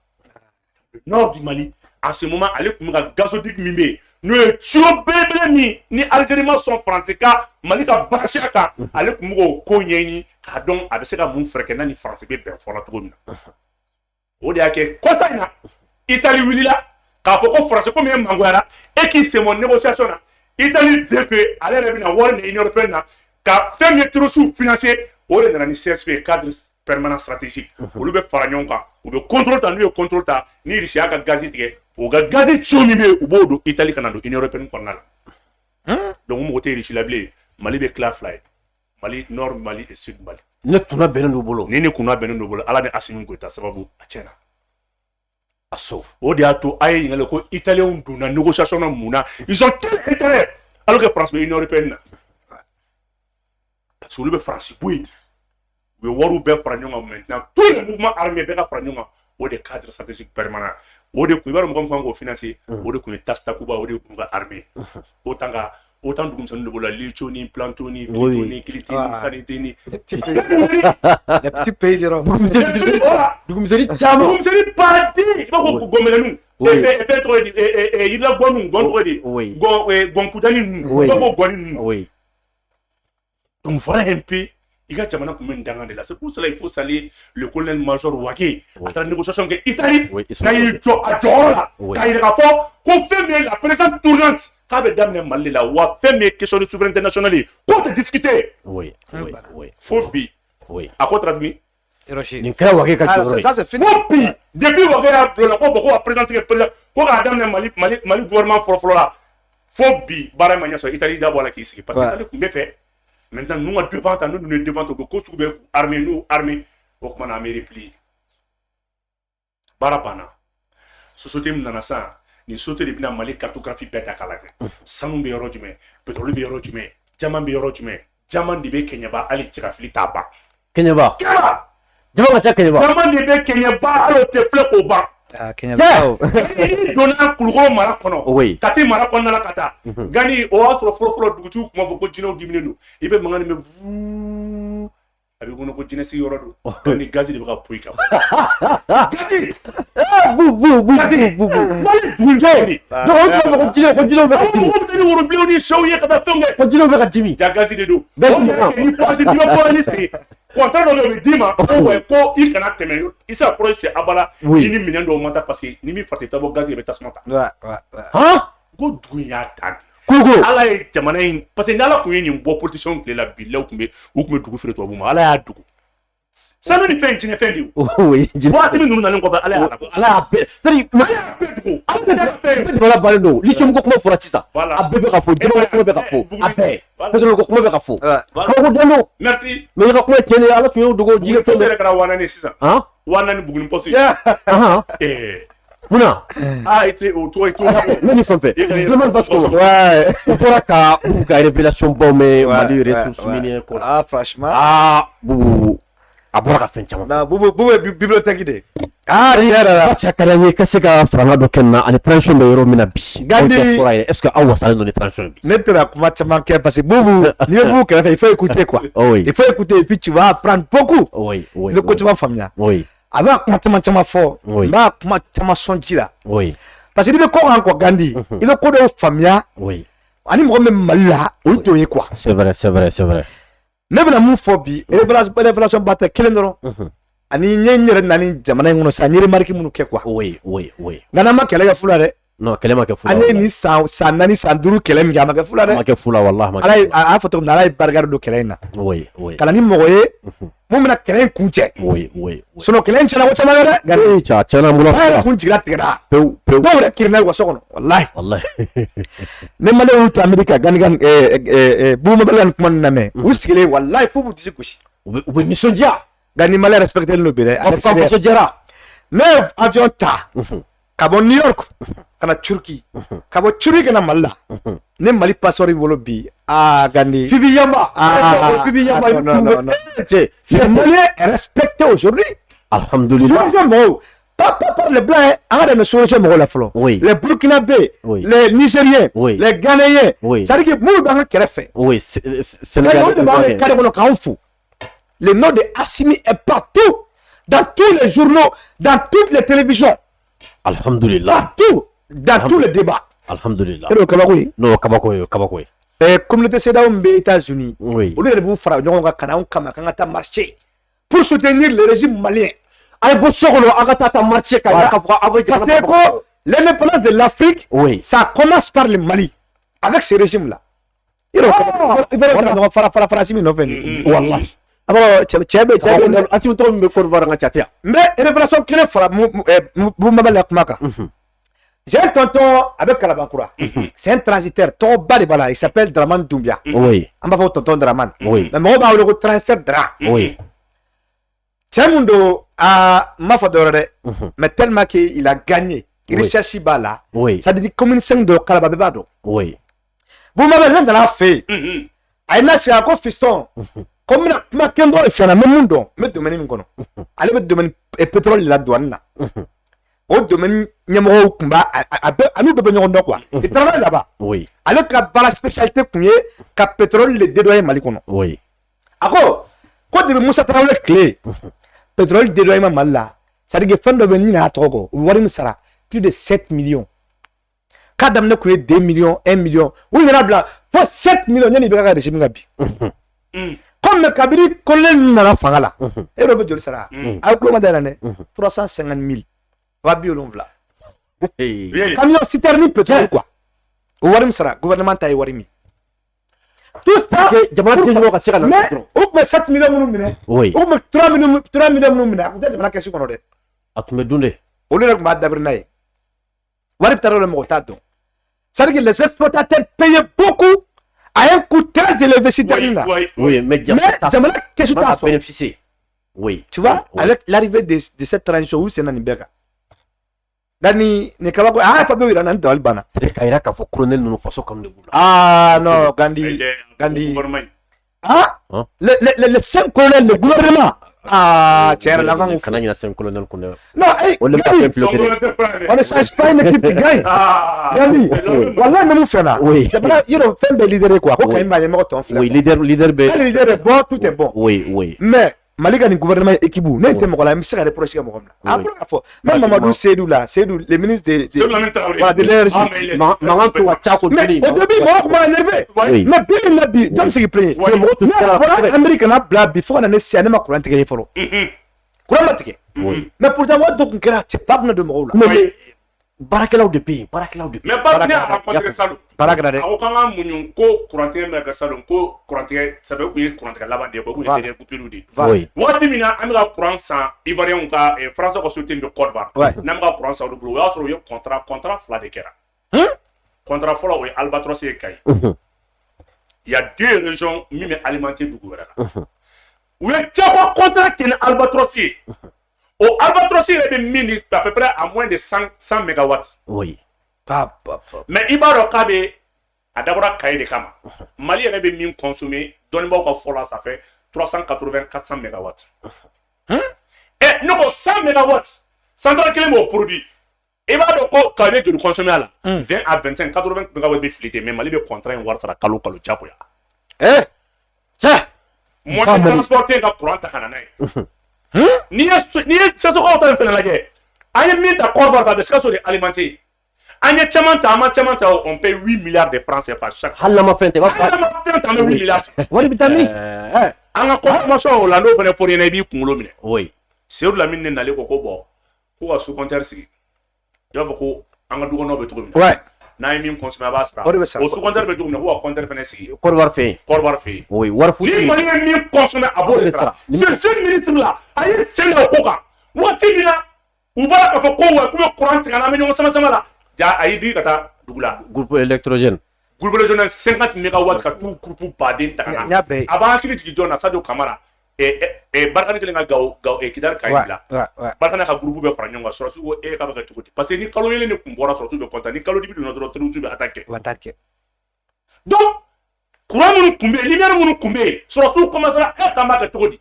Le nord du Mali, en ce moment, allez comme un gazoduc mimé. Nous étions bébé ni Algérie sont français, Mali ka Bachaka, allez comme un Konyeni, donc avec ce que mon frère ni français bébé pour la tourne. O de y'a kɛ kɔsa in na Italie wulila k'a fɔ ko France ko min ye mangoya la et qui c'est mon négociation na Italie veut que ale yɛrɛ bɛna wari de Union européenne na ka fɛn min ye terroristes financer o de nana ni CSP cadre permanent stratégique olu bɛ fara ɲɔgɔn kan u bɛ contrôle ta n'u ye contrôle ta ni Russie y'a ka gaz tigɛ o ka gaz cun min bɛ yen u b'o don Italie ka na don Union européenne kɔnɔna la donc mɔgɔ tɛ Russie la bilen Mali bɛ tila fila ye Mali nord Mali et sud Mali ne kunna bɛnnen d'u bolo ni kunna bɛnnen d'u bolo Ala ni Assimi Goïta sababu a tiɲɛna a so o de y'a to a ye ɲininkali ko Italiens donna négociation na mun na ils ont quel intérêt alors que France bɛ Union européenne na parce que olu bɛ France bɔ yen u ye wariw bɛɛ fara ɲɔgɔn kan maintenant tous les mouvements armés bɛɛ ka fara ɲɔgɔn kan o de cadre stratégique permanent o de kun i b'a dɔn mɔgɔ min kan k'o financer o de kun ye TAS Takuba o de kun ka armée autant dugumisɛnnin de b'o la Licho ni Planto ni Vito ni Kiliti ni Sanité ni les petits pays dɔrɔn dugumisɛnnin caman dugumisɛnnin baden i b'a fɔ ko gɔnmɛlɛninw fɛn tɔgɔ ye di yirila gɔn tɔgɔ ye di gɔnkudani ninnu i b'a fɔ gɔni ninnu donc voilà un peu i ka jamana kun bɛ nin danga de la c'est pour cela il faut saluer le colonel-major Wagué a taara négociation kɛ Italie n'a y'i jɔ a jɔyɔrɔ la k'a yira k'a fɔ ko fɛn min ye la présidente tournante k'a bɛ daminɛ Mali de la wa fɛn min ye question de souveraineté nationale ye k'o tɛ discuter fo bi a ko traduit nin kɛra Wagué ka jɔyɔrɔ ye ça c'est fini fo bi depuis Wagué y'a bila o la ko bon ko ka présidente kɛ président ko k'a daminɛ Mali gouvernement fɔlɔ la fo bi baara ma ɲɛ sɔrɔ Italie da bɔ a la k'i sigi parce que Italie kun bɛ fɛ maintenant nous on devant ta nous nous devant to ko sugu bɛ armée nous armée o kuma na an bɛ replier baara banna société min nana sisan nin société de bɛna Mali cartographie bɛɛ ta k'a lajɛ sanu bɛ yɔrɔ jumɛn pétrole bɛ yɔrɔ jumɛn jama bɛ yɔrɔ jumɛn jama de bɛ Kɛɲɛba hali cɛkafili t'a ban Kɛɲɛba jama ka ca Kɛɲɛba jama de bɛ Kɛɲɛba hali o tɛ filɛ k'o ban i donna Kulukɔrɔ mara kɔnɔ Kati mara kɔnɔna la ka taa Gani o y'a sɔrɔ fɔlɔ dugutigiw tun b'a fɔ ko jinɛw diminen don i bɛ mankan min mɛn vuu a bɛ kɔnɔ ko jinɛ sigi yɔrɔ don ni gazi de bɛ ka poyi kan gazi jinɛw bɛ ka dimi mɔgɔw bɛ taa ni worobilenw ni sɛw ye ka taa fɛnw kɛ ko jinɛw bɛ ka dimi ja gazi de don ni fɔsi dimi bɔra ni sen contrat dɔ bɛ d'i ma ko i kana tɛmɛ i se ka projet abala i ni minɛn dɔw ma ta parce que ni min fa tɛ taa bɔ gazi bɛ tasuma ta ko dugu in y'a dan de ala ye jamana in parce que ni ala kun ye nin bɔ politicien tile la bilaw u kun bɛ dugu feere tubabu ma ala y'a dugu sanu ni fɛn jinɛ fɛn de ye waati min ninnu nalen kɔfɛ ala y'a bɛɛ c'est-à-dire ala balen don lithium ko kuma fɔra sisan a bɛɛ bɛ ka fɔ jama ko bɛ ka fɔ a bɛɛ pétrole ko kuma bɛ ka fɔ kabako dano merci mais ka kuma tiɲɛ ala tun y'o dogo jinɛ fɛn bɛɛ kɛra 4 sisan 4 Buguni poste munna ite o to ne ni fɛn fɛn Clément Basko o bɔra ka bugu ka révélation baw mɛn Mali ressources minières ko franchement bugu a bɔra ka fɛn caman bubu bibliothèque de cɛ ka d'an ye ka se ka faranga dɔ kɛ nin na ani transition bɛ yɔrɔ min na bi Gandi est ce que aw wasalen don ni transition bi ne tɛna kuma caman kɛ parce que bubu n'i ye bubu kɛrɛfɛ il faut écouter quoi il faut écouter et puis tu vas apprendre beaucoup i bɛ ko caman faamuya a bɛ kuma caman fɔ n b'a kuma caman sɔn ji la parce que n'i bɛ ko kan kɔ Gandi i bɛ ko dɔw faamuya ani mɔgɔ min Mali la olu t'o ye quoi c'est vrai ne bɛna mun fɔ bi révélation ba tɛ kelen dɔrɔn ani n ye n yɛrɛ nani jamana in kɔnɔ sisan n ye remarque minnu kɛ quoi nka n'an ma kɛlɛ kɛ fu la dɛ non kɛlɛ ma kɛ fu la an ye nin san 4 san 5 kɛlɛ min kɛ a ma kɛ fu la dɛ a ma kɛ fu la wallahi ala a fɔ cogo min na ala ye barika don kɛlɛ in na ka na ni mɔgɔ ye mun bɛna kɛlɛ in kun cɛ sinon kɛlɛ in tiɲɛna ko caman kɛ dɛ tiɲɛna n bolo ala yɛrɛ kun jigila tigɛra pewu dɔw yɛrɛ kirinna u ka so kɔnɔ wallahi ne maliyɛnw y'u to Ameriki Gani bubu Mabɛlɛ ni kuma ninnu lamɛn u sigilen wallahi f'u b'u disi gosi u bɛ nisɔndiya Gani maliyɛn respecté don bi dɛ ne ye avion ta ka bɔ New York ka na Turki ka bɔ Turki ka na Mali la ne Mali passeport b'i bolo bi Gani Fibi Yamba non les Maliens est respecté aujourd'hui alhamdulillah mɔgɔw pas les blancs an ka dɛmɛ solution mɔgɔw la fɔlɔ les Burkinabés les Nigériens les Ghanéens c'est-à-dire que minnu b'an ka kɛrɛfɛ Sénégal de b'an ka kare kɔnɔ k'anw fo le nom de Assimi est partout dans tous les journaux dans toutes les télévisions alhamdulillah dans tous les débats alhamdulillah no kabako ye communauté CEDEAO min bɛ États-Unis olu yɛrɛ b'u fara ɲɔgɔn kan ka na anw kama k'an ka taa marcher pour soutenir le régime malien a ye bɔ so kɔnɔ an ka taa marcher ka ɲa ka fɔ aw bɛ parce que ko l'indépendance de l'Afrique ça commence par le Mali avec ce régime là il va fara farasi min nɔfɛ wallahi abo cɛ asimu to min bɛ Côte d'Ivoire nga chatia mais révélation kelen fara Bumaba la kuma kan j'ai un tonton avec Kalabankura c'est un transitaire tɔgɔba de b'a la il s'appelle Dramane Doumbia oui an b'a fɔ tonton Dramane oui mais mɔgɔw b'a wele ko transitaire Dra oui cɛ mun don m'a fɔ dɔwɛrɛ dɛ mais tellement que il a gagné recherche b'a la ça veut dire commune 5 de Kalaba bɛɛ b'a dɔn oui Bumaba ne nana fɛ yen a ye na se a ko fiston ko n bɛna kuma kɛ dɔrɔn de fiɲɛna n bɛ mun dɔn n bɛ domaine min kɔnɔ ale bɛ domaine pétrole de la douane na o domaine ɲɛmɔgɔw tun b'a a n'u bɛɛ bɛ ɲɔgɔn dɔn quoi il travaille là-bas ale ka baara spécialité tun ye ka pétrole de dédouaner Mali kɔnɔ a ko depuis Musa Tarawele tile pétrole dédouanement Mali la c'est à dire que fɛn dɔ bɛ ɲinɛ a tɔgɔ kɔ u bɛ wari min sara plus de 7 millions k'a daminɛ kun ye 2 millions 1 million u nana bila fo 7 millions yanni i bɛ ka régime ka bi comme kabiri colonel nana fanga la e yɛrɛ bɛ joli sara a ye kuloma dayɛlɛ dɛ 350 000 7,7 camion citerne pétrole quoi o wari min sara gouvernement ta ye wari min tout ça jamana tɛ ka se ka na mais o tun bɛ 7 millions minnu minɛ o tun bɛ 3 millions minnu minɛ a tun tɛ jamana kɛsi kɔnɔ dɛ a tun bɛ dun dɛ olu yɛrɛ tun b'a dabiri n'a ye wari bɛ taa yɔrɔ mɔgɔ t'a dɔn c'est à dire que les exploitateurs payaient beaucoup à un coût très élevé citerne là oui mais jamana kɛsi t'a sɔrɔ bénéficier oui tu vois avec l'arrivée de cette transition où c'est na nin bɛɛ kan Gani ne kaba ko ah papier ira nan dal bana c'est ka ira ka fo colonel nunu faso kam de bula ah non Gandhi le 5 colonel le gouvernement ah tiens la gang kana ni 5 colonel ko ne non eh on ne change pas une équipe qui gagne Gandhi wallahi même fena c'est pas il fait un leader quoi ko kay mbaye mo ton fla oui leader est bon tout est bon oui mais Malika ni gouvernement équipe ne te mo la mi se reprocher mo la après fo même Mamadou Seydou le ministre de l'énergie maman to wacha ko mais au début moi comment énervé mais bien la bi jam se plaît voilà Amérique na bla bi fo na ne si anema courant tege folo courant tege mais pourtant wa donc kera c'est pas de mo la barakelaw de pays mais pas ni a rencontré Salou barakela a ko kanga munun ko courantien me ka Salou ko courantien ça veut dire courantien laban de ko ko derrière coupure de wati mina amira courant sans ivoirien ka français ko sauter de Côte d'Ivoire nam ka courant sans le bureau ya so yo contrat fla de kera contrat fla o Albatros e kay il y a 2 régions mime alimenter du gouvernement où est quoi contrat qui Albatros au Albatros il est ministre à peu près à moins de 100 mégawatts mais Ibaro Kabe a d'abord cahier de Kama Mali avait mis consommé donnez-moi quoi fola ça fait 380-400 mégawatts et nous 100 mégawatts central qui est produit Ibaro Kabe de consommer là 20 à 25 80 mégawatts de flité mais Mali de contrat un war sera kalo chapoya tiens moi je transporter la courant à Canada ni c'est ce qu'on a fait la guerre aïe mis d'accord voir des cas sur les alimenter aïe chamanta on paye 8 milliards de francs CFA chaque halama fente ba 8 milliards wali bitami anga consommation la no fene forien na bi kunlo mine oui c'est la mine na le ko bon ko su compteur si yo ko anga dugo no be to mine ouais na mi consommer ba sara o su compteur be to mine ko compteur fene si korwar fe oui war fu ni mali mi consommer abo sara ce ministre là ayi senga koka wati mina ubara ka ko wa ko courant kana me nyongo sama la ja ayi di kata dugula groupe électrogène 50 mégawatts ka tout groupe badin takana avant kili jigi jona Sadio Camara et barkani kelenga gaw e kidar kayila barkana ka groupe be fara nyonga sura su e ka ba ka tukuti parce que ni kalo yele ne kumbora sura su be konta ni kalo dibi no dro tru su be attaquer donc courant mun kumbe lumière mun kumbe sura su commence à e ka ba ka tukuti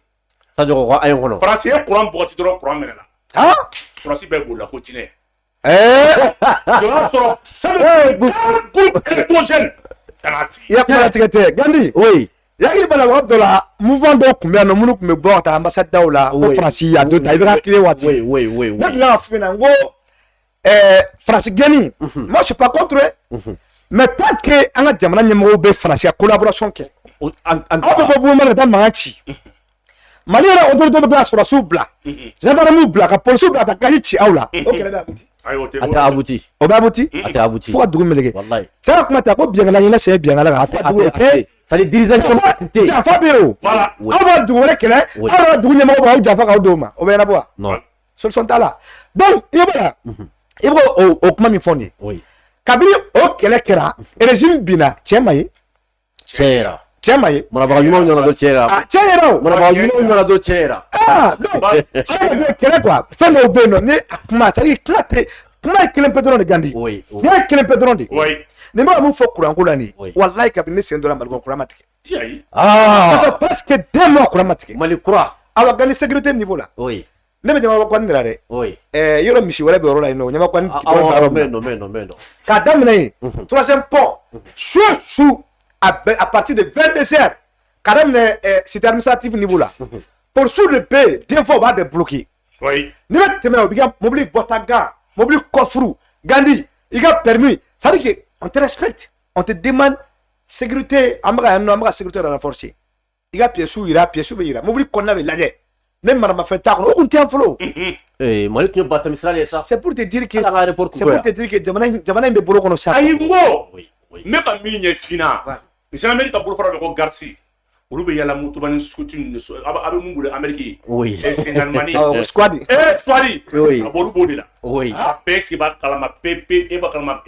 Sadio ko ay ngono français courant boti dro courant menela sura si be bola ko jine ça électrogène il y a pas traité Gandhi oui yakili bala wa dola mouvement do kumbe no munu kumbe bo ta ambassade daula ko France ya do ta ibra kile wati oui na la fina ngo France gani moi je suis pas contre mais tant que anga jamana nyemo be France collaboration ke en bo ma da manchi Mali ra autorité de place France bla gendarme bla ka police bla ta kaji ci awla o kele da a tɛ abouti o bɛ abouti a tɛ abouti fo ka dugu meleke wallahi cɛ ka kuma tɛ a ko biɲɛkala ɲinɛ sen biɲɛkala kan a fɔ dugu tɛ c'est à dire dirigeant tɛ janfa bɛ yen o aw b'a dugu wɛrɛ kɛlɛ aw ka dugu ɲɛmɔgɔ b'aw janfa k'aw d'o ma o bɛ ɲɛnabɔ wa non solution t'a la donc i b'a i b'o o kuma min fɔ nin ye oui kabini o kɛlɛ kɛra régime binna cɛ ma ye cɛ yɛrɛ cɛ ma ye marabaga ɲumanw ɲɔgɔnna dɔ cɛ yɛrɛ cɛ yɛrɛ o marabaga ɲumanw ɲɔgɔnna dɔ cɛ yɛrɛ donc adamaden kɛlɛ quoi fɛn dɔw bɛ yen nɔ ni a kuma c'est à dire kuma ye kelen pe dɔrɔn de Gandi oui kuma ye kelen pe dɔrɔn de ni b'a mun fɔ kuranko la nin Oui. wallahi kabini ne sen donna Mali kɔnɔ kuran ma tigɛ ah ça fait presque 2 mois kuran ma tigɛ Mali kura awa Gandi sécurité niveau la oui ne bɛ Ɲamakɔkani de la dɛ oui yɔrɔ misi wɛrɛ bɛ yɔrɔ la yen nɔ Ɲamakɔkani mɛ non k'a daminɛ yen troisième pont su à partir de 22h k'a daminɛ cité administrative niveau la pour sur le pays des fois o b'a débloquer ni bɛ tɛmɛ o b'i ka mobili bɔta gan mobili kɔfuru Gandi i ka permis c'est à dire que on te respecte on te demande sécurité an bɛ ka yan nɔ an bɛ ka sécurité renforcer i ka pièces yira pièces bɛ yira mobili kɔnɔna bɛ lajɛ ne maramafɛn t'a kɔnɔ o kun tɛ yan fɔlɔ Mali tun ye batamisira de ye sa c'est pour te dire que Ala ka report c'est pour te dire que jamana in bɛ bolo kɔnɔ sa ayi n ko oui oui ne ka min ɲɛ fina Amérique ka bolofara bɛ ko Garci olu bɛ yala mutubani skuti ninnu a bɛ mun bolo Amérique oui senganimani squad squad oui a b'olu b'o de la oui a bɛɛ sigi b'a kalama pepe e b'a kalama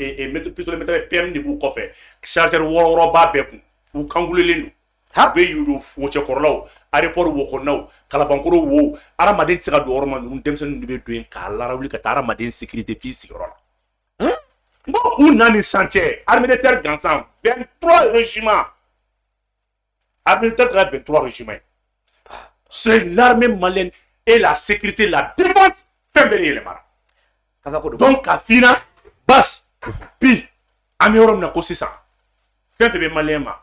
pistolet métrage PM de b'u kɔfɛ chargeur wɔɔrɔ b'a bɛɛ kun u kangulennen don u bɛ yudu wɔcɛkɔrɔlaw aéroport wo kɔnɔnaw kalabankoro wo adamaden tɛ se ka don yɔrɔ ma ninnu denmisɛnninw de bɛ don yen k'a larawuli ka taa adamaden sécurité f'i sigiyɔrɔ la bon u nani san cɛ armée de terre gansan 23 régiments armée de terre 23 régiments c'est l'armée malienne et la sécurité la défense fɛn bɛɛ de yɛlɛmara donc ka fina bas bi an bɛ yɔrɔ min na ko sisan fɛn fɛn bɛ maliyɛn ma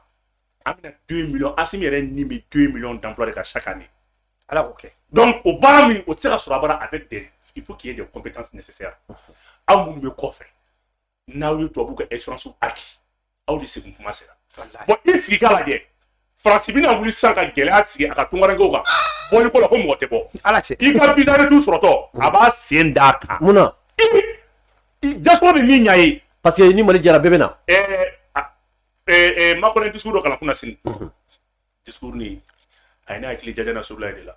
an bɛna 2 millions Assimi yɛrɛ ni bɛ 2 millions d'emplois de ka chaque année ala k'o kɛ donc o baara min o tɛ se ka sɔrɔ a baara avec des il faut qu'il y ait des compétences nécessaires aw minnu bɛ kɔfɛ n'aw ye tubabuw ka expérience acquis aw de segin kuma sera bon i sigi k'a lajɛ Faransi bɛna wuli sisan ka gɛlɛya sigi a ka tunkarankew kan bɔli ko la ko mɔgɔ tɛ bɔ ala cɛ i ka visa de t'u sɔrɔtɔ a b'a sen d'a kan mun na diaspora bɛ min ɲa ye parce que ni Mali jara bɛɛ bɛ na Macron discours dɔ kalan kunna sini discours nin a ye ne hakili jaja na sobila de la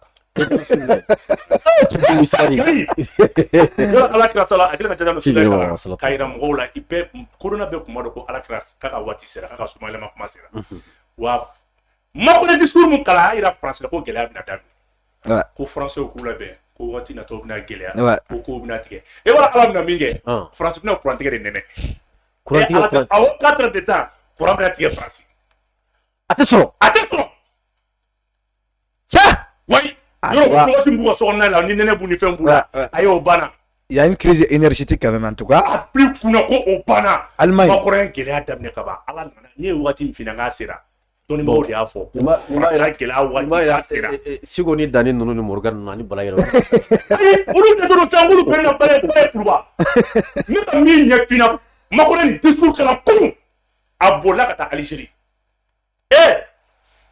alakira sala a kɛlen ka jaja na sobila kalan k'a yira mɔgɔw la i bɛɛ corona bɛɛ kuma dɔn ko alakira k'a ka waati sera k'a ka sumayɛlɛma kuma sera wa Macron discours mun kalan a y'a yira France la ko gɛlɛya bɛna daminɛ ko français k'u labɛn ko waati natɔ bɛna gɛlɛya ko kow bɛna tigɛ e b'a ala bɛna min kɛ France bɛna courant tigɛ de nɛnɛ awɔ 4 heures de temps courant bɛna tigɛ France a tɛ sɔrɔ cɛ wayi yɔrɔ waati b'u ka sokɔnɔna la ni nɛnɛ b'u ni fɛn b'u la a y'o banna il y a une crise énergétique quand même en tout cas a plus kunna ko o banna Allemagne Macron ye gɛlɛya daminɛ ka ban ala nana ne ye waati min fina k'a sera dɔnnibagaw de y'a fɔ gɛlɛya waati k'a sera Sigo ni Dani ninnu ni Morgan ninnu ani Bala yɛrɛ olu tɛ dɔrɔn san olu bɛɛ na bala ye kuruba ne ka min ɲɛ fina Macron ni discours kɛla kunun a bolila ka taa Algérie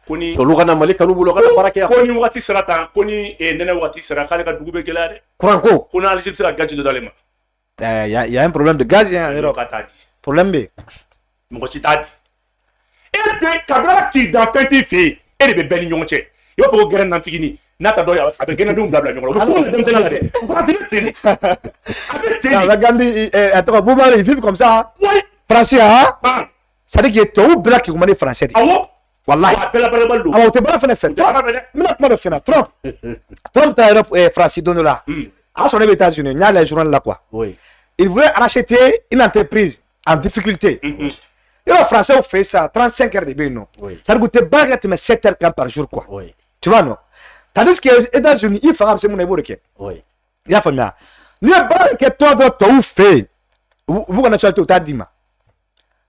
ko ni olu kana Mali kanu bolo kana baara kɛ yan ko ni waati sera tan ko ni nɛnɛ waati sera k'ale ka dugu bɛ gɛlɛya dɛ courant ko ni Algérie bɛ se ka gaji dɔ d'ale ma il y a un problème de gaz hein mɔgɔ ka t'a di problème bɛ mɔgɔ si t'a di e bɛ kabila k'i dan fɛn t'i fɛ yen e de bɛ bɛɛ ni ɲɔgɔn cɛ i b'a fɔ ko gɛrɛn nanfigini n'a ta dɔ a bɛ gɛrɛndenw bila ɲɔgɔn na o bɛ ko denmisɛnnin la dɛ a bɛ ten de a bɛ ten de Gandi attends Boubali ils vivent comme ça français hein c'est-à-dire que tubabu bɛɛ la k'i kuma ni français de awɔ wallahi a bɛɛ la balabali don awɔ o tɛ baara fɛnɛ fɛ n bɛna kuma dɔ fɛnɛ Trump ta yɔrɔ France don dɔ la a y'a sɔrɔ ne bɛ États-Unis n y'a lajɛ journal la quoi il voulait racheter une entreprise en difficulté yɔrɔ français fɛ sa 35 heures de bɛ yen nɔ c'est-à-dire u tɛ baara kɛ tɛmɛ 7 heures kan par jour quoi tu vois non tandis que États-Unis i fanga bɛ se mun na i b'o de kɛ i y'a faamuya n'i ye baara kɛ tɔ dɔ tɔw fɛ yen u b'u ka nationalité u t'a d'i ma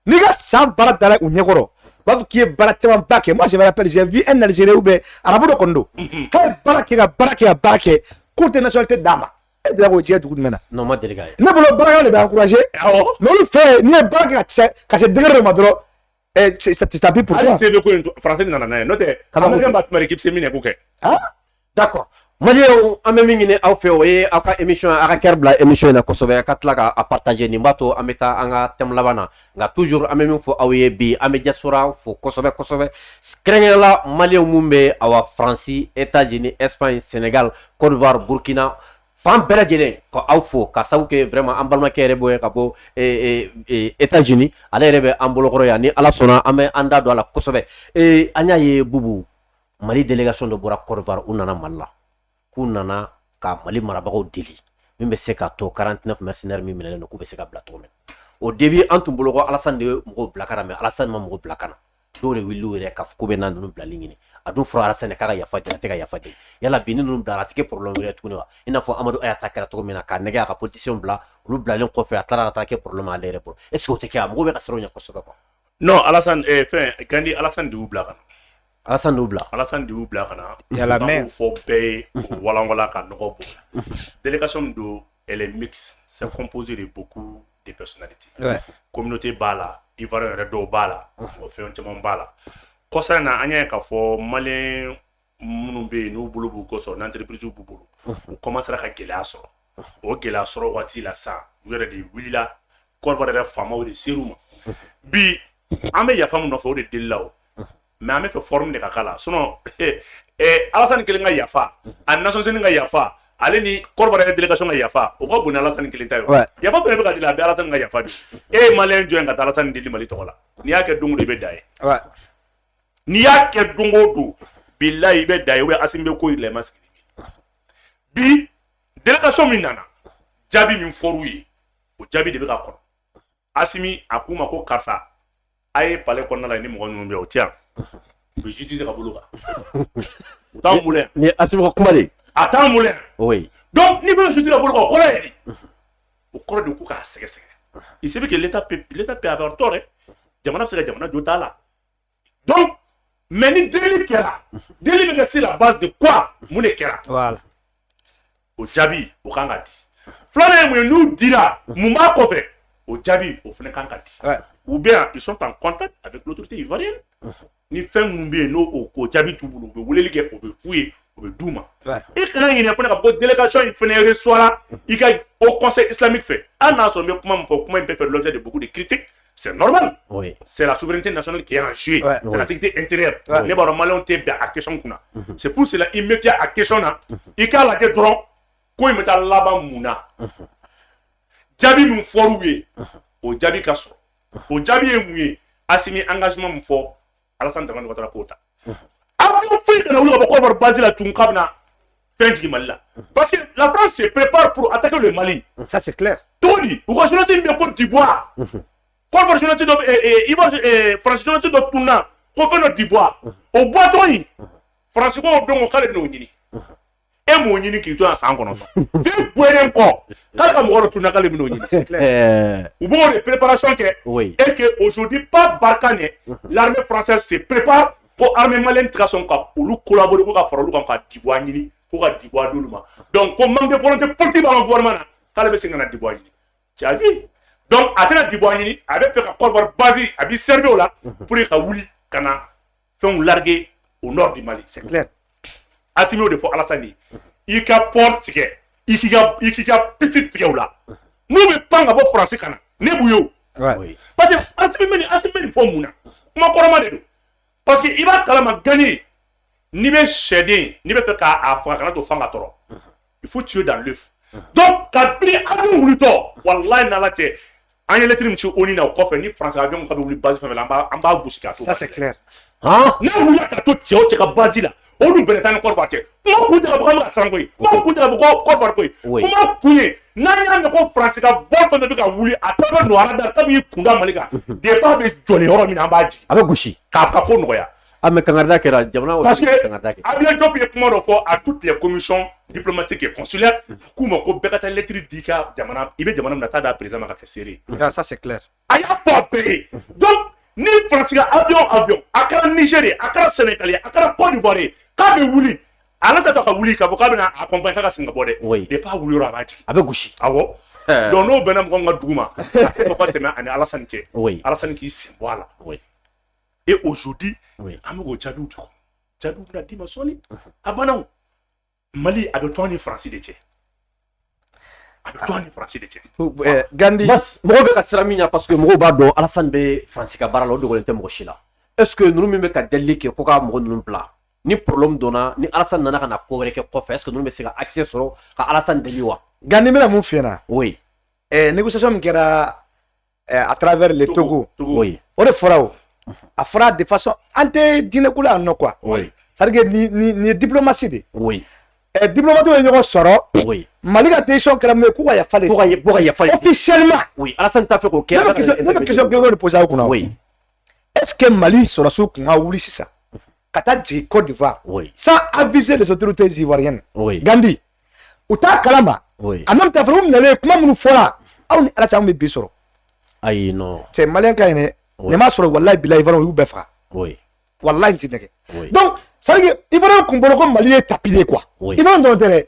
n'i ka san baara dara u ɲɛkɔrɔ u b'a fɔ k'i ye baara camanba kɛ moi je me rappelle j'ai vu un Algérien ou bien arabu dɔ kɔni don k'a ye baara kɛ ka baara kɛ k'u tɛ nationalité d'a ma e delila k'o diɲɛ dugu jumɛn na non ma deli k'a ye ne bolo baarakɛlaw de bɛ encourager mais olu fɛ yen n'i ye baara kɛ ka se degré dɔ ma dɔrɔn c'est tapis pour toi hali se bɛ ko in français nana n'a ye n'o tɛ américain b'a tuma de k'i bɛ se min na i k'o kɛ d'accord Malien an bɛ min ɲini aw fɛ o ye aw ka émission a ka kɛra bila émission in na kosɛbɛ ka tila ka partager nin b'a to an bɛ taa an ka thème laban na nka toujours an bɛ min fɔ aw ye bi an bɛ diaspora fo kosɛbɛ kosɛbɛ kɛrɛnkɛrɛnnenya la malien mun bɛ awa Faransi, États-Unis, Espagne, Sénégal, Côte d'Ivoire, Burkina fan bɛɛ lajɛlen ka aw fo ka sabu kɛ vraiment an balimakɛ yɛrɛ bɔ ka bɔ États-Unis ale yɛrɛ bɛ an bolokɔrɔ yan ni Ala sɔnna an bɛ an da don a la kosɛbɛ an y'a ye Bubu Mali délégation dɔ bɔra Côte d'Ivoire u nana Mali la k'u nana ka Mali marabagaw deli min bɛ se ka to 49 mercenaires min minɛlen don k'u bɛ se ka bila cogo min au début an tun bolo ko Alassane de ye mɔgɔw bila ka na mais Alassane ma mɔgɔw bila ka na dɔw de wuli u yɛrɛ k'a fɔ k'u bɛ na ninnu bilali ɲini a dun fɔra Alassane k'a ka yafa deli a tɛ ka yafa deli yala bi ni ninnu bilara a tɛ kɛ problème wɛrɛ tuguni wa i n'a fɔ Amadou Ayata kɛra cogo min na k'a nɛgɛ a ka politicien bila olu bilalen kɔfɛ a taara ka taa kɛ problème ale yɛrɛ bolo est ce que o tɛ kɛ a mɔgɔw bɛ ka siran o ɲɛ kosɛbɛ quoi. Non Alassane fɛn Gandi Alassane de y'u bila ka na. Alassane de y'u bila. Alassane de y'u bila ka na. Yala mais fɔ bɛɛ ye walawala ka nɔgɔ bɔ. Délégation min don elle est mixte, c'est composé de beaucoup de personnalités. Ouais. Communauté b'a la, Ivoirien yɛrɛ dɔw b'a la, o fɛn caman b'a la. Kɔsa in na an y'a ye k'a fɔ malien minnu bɛ yen n'u bolo b'u kɔ sɔrɔ n'entreprise b'u bolo u commencera ka gɛlɛya sɔrɔ o gɛlɛya sɔrɔ waati la sa u yɛrɛ de wulila Côte d'Ivoire yɛrɛ faamaw de ser'u ma bi an bɛ yafa min nɔfɛ o de delila o mais an bɛ fɛ forme de ka k'a la sinon Alassane kelen ka yafa a Nations Unies ka yafa ale ni Côte d'Ivoire yɛrɛ délégation ka yafa o ka bon ni Alassane kelen ta ye yafa fɛnɛ bɛ ka deli a bɛ Alassane ka yafa de e ye malien jɔn ka taa Alassane deli Mali tɔgɔ la n'i y'a kɛ don o don i bɛ da ye n'i y'a kɛ don o don bilayi i bɛ da ye ou bien Assimi bɛ ko yɛlɛma sigi bi délégation min nana jaabi min fɔr'u ye o jaabi de bɛ ka kɔnɔ Assimi a k'u ma ko karisa a ye palais kɔnɔna la ni mɔgɔ ninnu bɛ o tɛ yan u bɛ justice ka bolo kan u t'anw bolo yan. Ni Assimi ka kuma de. a t'anw bolo yan. oui. donc n'i bɛ justice ka bolo kan o kɔrɔ ye di o kɔrɔ de ko k'a sɛgɛsɛgɛ il se peut que l'état peut avoir tort dɛ jamana bɛ se ka jamana jo t'a la donc mais ni deli kɛra deli bɛ kɛ sur la base de quoi mun de kɛra. voilà. o jaabi o kan ka di filanan ye mun ye n'u dira mun b'a kɔfɛ o jaabi o fana kan ka di ou bien ils sont en contact avec l'autorité ivoirienne ni fɛn minnu bɛ yen n'o o jaabi t'u bolo u bɛ weleli kɛ o bɛ f'u ye o bɛ d'u ma i kana ɲinɛ fana k'a fɔ ko délégation in fana reçoit i ka au conseil islamique fɛ hali n'a sɔrɔ n bɛ kuma min fɔ kuma in bɛ faire l'objet de beaucoup de critiques. C'est normal. Oui. C'est la souveraineté nationale qui est en jeu. Ouais. C'est la sécurité intérieure. Les Maliens t'es bien à question kuna. C'est pour cela il me fait à question là. Il a la tête droit. Quoi il me t'a là-bas mouna. Jabi nous foroué. Au Jabi kasso. Au Jabi est mouillé. Assimi engagement me fort. Alassane Dramane Ouattara Kota. Avion fait que nous avons encore basé la Tunkabna. Fin du Mali là. Parce que la France se prépare pour attaquer le Mali. Ça c'est clair. Tout dit. Vous rejoignez une Côte d'Ivoire. Quand vous rejoignez une France de Touna, qu'on fait notre dibois. Au bois d'oeil. France, on donne au calme de Nini. Et mon Nini qui est en sang. Viens boire encore. Quand on va retourner à Nini. C'est clair. Ou bon, les préparations que. Oui. Et que aujourd'hui, pas Barkhane, l'armée française se prépare pour l'armée malienne de son cap. Pour nous collaborer pour faire le camp dibois Nini. Pour faire dibois d'Oulma. Donc, comme manque de volonté politique dans le gouvernement, quand le Bességan a dibois Nini. Tu as vu? Donc, à travers Diboanini, avec fait un corps basé, à bien servir là, pour les Kaouli, Kana, faire larguer au nord du Mali. C'est clair. Assimi de fois Alassane, il y a porte, il y a petite là. Nous ne pas avoir français Kana, ne bouillot. Parce que Assimi faut mouna. Ma corama de parce que il va quand même gagner. Ni bien chédé, ni bien faire à Franck au fang à toro. Il faut tuer dans l'œuf. Donc, quand il y a un peu de wallahi n'a la tête. En lettre monsieur oni na ko fe ni France avion ko be wuli base famille en bas bouche ka to ça c'est clair na wuli ka to tio ka base la o du bele tan ko parti mo ku de ko ma sangoy mo ku de ko parti mo ku ni na nya ko France ka bon fa de ka wuli ataba no ara da tabi kunda malika de pas be joli horo mi na baji abe gushi ka ko no ya ame kangarda kera jamana parce que avion job ye kuma do fo à toutes les commissions diplomatiques et consulaires kuma ko bekata lettre dika jamana ibe jamana na ta da président ka serré ça c'est clair aya pas payé donc ni France avion akara Nigeria akara Sénégal akara Côte d'Ivoire ka be wuli ala ta ka wuli ka bo ka be na accompagner ka Singapour de pas wuli ro abaji abe gushi awo donc no benam ko nga duguma ko ko teme ani Alassane Tie Alassane qui c'est voilà et aujourd'hui amigo Djadou na dima soli abana Mali a bɛ tɔn ni France de cɛ a bɛ tɔn ni France de cɛ Gandhi bas mɔgɔw bɛ ka siran min ɲɛ parce que mɔgɔw b'a dɔn Alassane bɛ France ka baara la o dogolen tɛ mɔgɔ si la est ce que ninnu min bɛ ka delili kɛ ko ka mɔgɔ ninnu bila ni problème donna ni Alassane nana ka na ko wɛrɛ kɛ kɔfɛ est ce que ninnu bɛ se ka accès sɔrɔ ka Alassane deli wa Gandhi bɛna mun f'i ɲɛna oui négociation min kɛra à travers le Togo oui o de fɔra o a fɔra de façon an tɛ diinɛ ko la yan nɔ quoi oui c'est à dire que nin ye diplomatie de oui diplomate ye ɲɔgɔn sɔrɔ oui Mali ka décision kɛra min ye k'u ka yafa de bɔ ka yafa officiellement oui Alassane t'a fɛ k'o kɛ ne bɛ question kelen de poser aw kunna oui est ce que Mali sɔrɔsiw kun ka wuli sisan ka taa jigin Côte d'Ivoire oui sans aviser les autorités ivoiriennes oui Gandhi u t'a kalama oui en même temps fana u nalen kuma minnu fɔra aw ni Ala cɛ anw bɛ bi sɔrɔ ayi non c'est malien ka ɲi dɛ ne m'a sɔrɔ wallahi bilahi Ivoiriens u y'u bɛɛ faga oui wallahi n tɛ nɛgɛ oui donc ça veut dire que Ivoiriens kun bolo ko Mali ye tapis de quoi oui Ivoiriens dɔrɔn tɛ dɛ